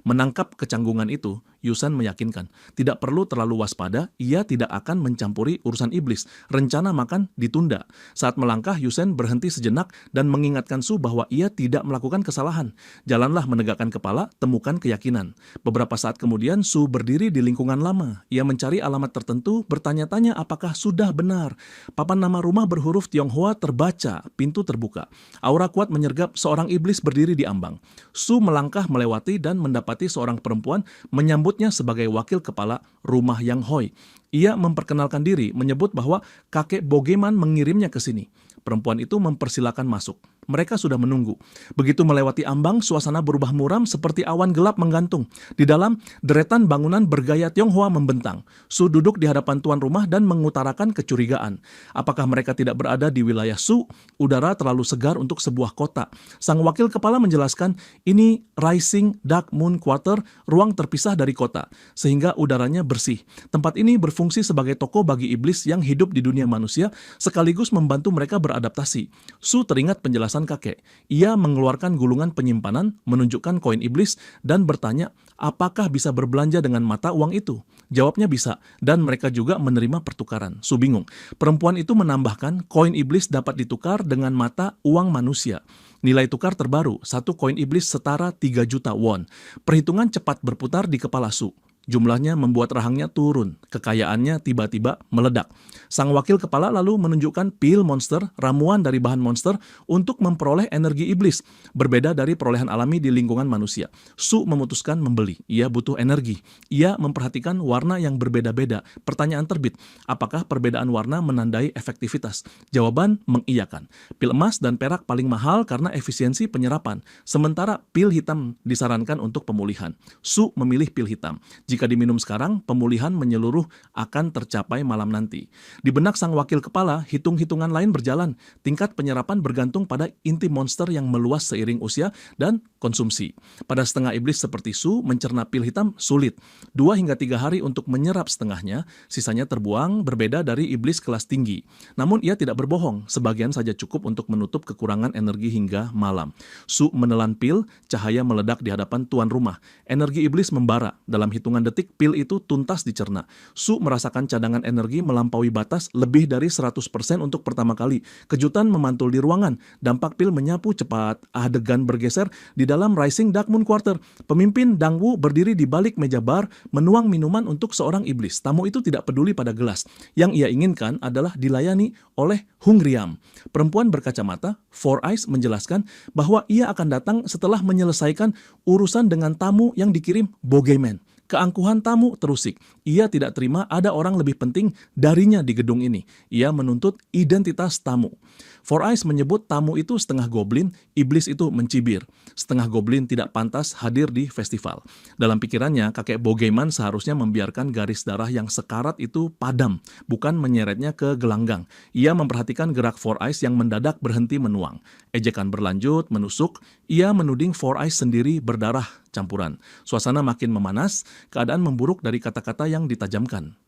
Menangkap kecanggungan itu, Yusen meyakinkan, tidak perlu terlalu waspada, ia tidak akan mencampuri urusan iblis. Rencana makan ditunda. Saat melangkah, Yusen berhenti sejenak dan mengingatkan Su bahwa ia tidak melakukan kesalahan. Jalanlah menegakkan kepala, temukan keyakinan. Beberapa saat kemudian, Su berdiri di lingkungan lama. Ia mencari alamat tertentu, bertanya-tanya apakah sudah benar. Papan nama rumah berhuruf Tionghoa terbaca, pintu terbuka. Aura kuat menyergap, seorang iblis berdiri di ambang. Su melangkah melewati dan mendapati seorang perempuan menyambutnya sebagai wakil kepala rumah Yang Hoi. Ia memperkenalkan diri, menyebut bahwa kakek Bogeman mengirimnya ke sini. Perempuan itu mempersilakan masuk. Mereka sudah menunggu. Begitu melewati ambang, suasana berubah muram seperti awan gelap menggantung. Di dalam, deretan bangunan bergaya Tionghoa membentang. Su duduk di hadapan tuan rumah dan mengutarakan kecurigaan. Apakah mereka tidak berada di wilayah Su? Udara terlalu segar untuk sebuah kota. Sang wakil kepala menjelaskan, ini Rising Dark Moon Quarter, ruang terpisah dari kota, sehingga udaranya bersih. Tempat ini berfungsi sebagai toko bagi iblis yang hidup di dunia manusia, sekaligus membantu mereka beradaptasi. Su teringat penjelasan kakek. Ia mengeluarkan gulungan penyimpanan, menunjukkan koin iblis, dan bertanya, apakah bisa berbelanja dengan mata uang itu? Jawabnya bisa, dan mereka juga menerima pertukaran. Su bingung. Perempuan itu menambahkan, koin iblis dapat ditukar dengan mata uang manusia. Nilai tukar terbaru, satu koin iblis setara 3 juta won. Perhitungan cepat berputar di kepala Su. Jumlahnya membuat rahangnya turun, kekayaannya tiba-tiba meledak. Sang wakil kepala lalu menunjukkan pil monster, ramuan dari bahan monster, untuk memperoleh energi iblis, berbeda dari perolehan alami di lingkungan manusia. Su memutuskan membeli, ia butuh energi. Ia memperhatikan warna yang berbeda-beda. Pertanyaan terbit, apakah perbedaan warna menandai efektivitas? Jawaban mengiyakan. Pil emas dan perak paling mahal karena efisiensi penyerapan, sementara pil hitam disarankan untuk pemulihan. Su memilih pil hitam. Jika diminum sekarang, pemulihan menyeluruh akan tercapai malam nanti. Di benak sang wakil kepala, hitung-hitungan lain berjalan. Tingkat penyerapan bergantung pada inti monster yang meluas seiring usia dan konsumsi. Pada setengah iblis seperti Su, mencerna pil hitam sulit. 2 hingga 3 hari untuk menyerap setengahnya, sisanya terbuang, berbeda dari iblis kelas tinggi. Namun ia tidak berbohong, sebagian saja cukup untuk menutup kekurangan energi hingga malam. Su menelan pil, cahaya meledak di hadapan tuan rumah. Energi iblis membara. Dalam hitungan detik, pil itu tuntas dicerna. Su merasakan cadangan energi melampaui batas lebih dari 100% untuk pertama kali. Kejutan memantul di ruangan. Dampak pil menyapu cepat. Adegan bergeser di dalam Rising Dark Moon Quarter. Pemimpin Dang Wu berdiri di balik meja bar, menuang minuman untuk seorang iblis. Tamu itu tidak peduli pada gelas. Yang ia inginkan adalah dilayani oleh Hung Riam. Perempuan berkacamata, Four Eyes, menjelaskan bahwa ia akan datang setelah menyelesaikan urusan dengan tamu yang dikirim Bogeyman. Keangkuhan tamu terusik. Ia tidak terima ada orang lebih penting darinya di gedung ini. Ia menuntut identitas tamu. Four Eyes menyebut tamu itu setengah goblin, iblis itu mencibir. Setengah goblin tidak pantas hadir di festival. Dalam pikirannya, kakek Bogeyman seharusnya membiarkan garis darah yang sekarat itu padam, bukan menyeretnya ke gelanggang. Ia memperhatikan gerak Four Eyes yang mendadak berhenti menuang. Ejekan berlanjut, menusuk. Ia menuding Four Eyes sendiri berdarah campuran. Suasana makin memanas, keadaan memburuk dari kata-kata yang ditajamkan.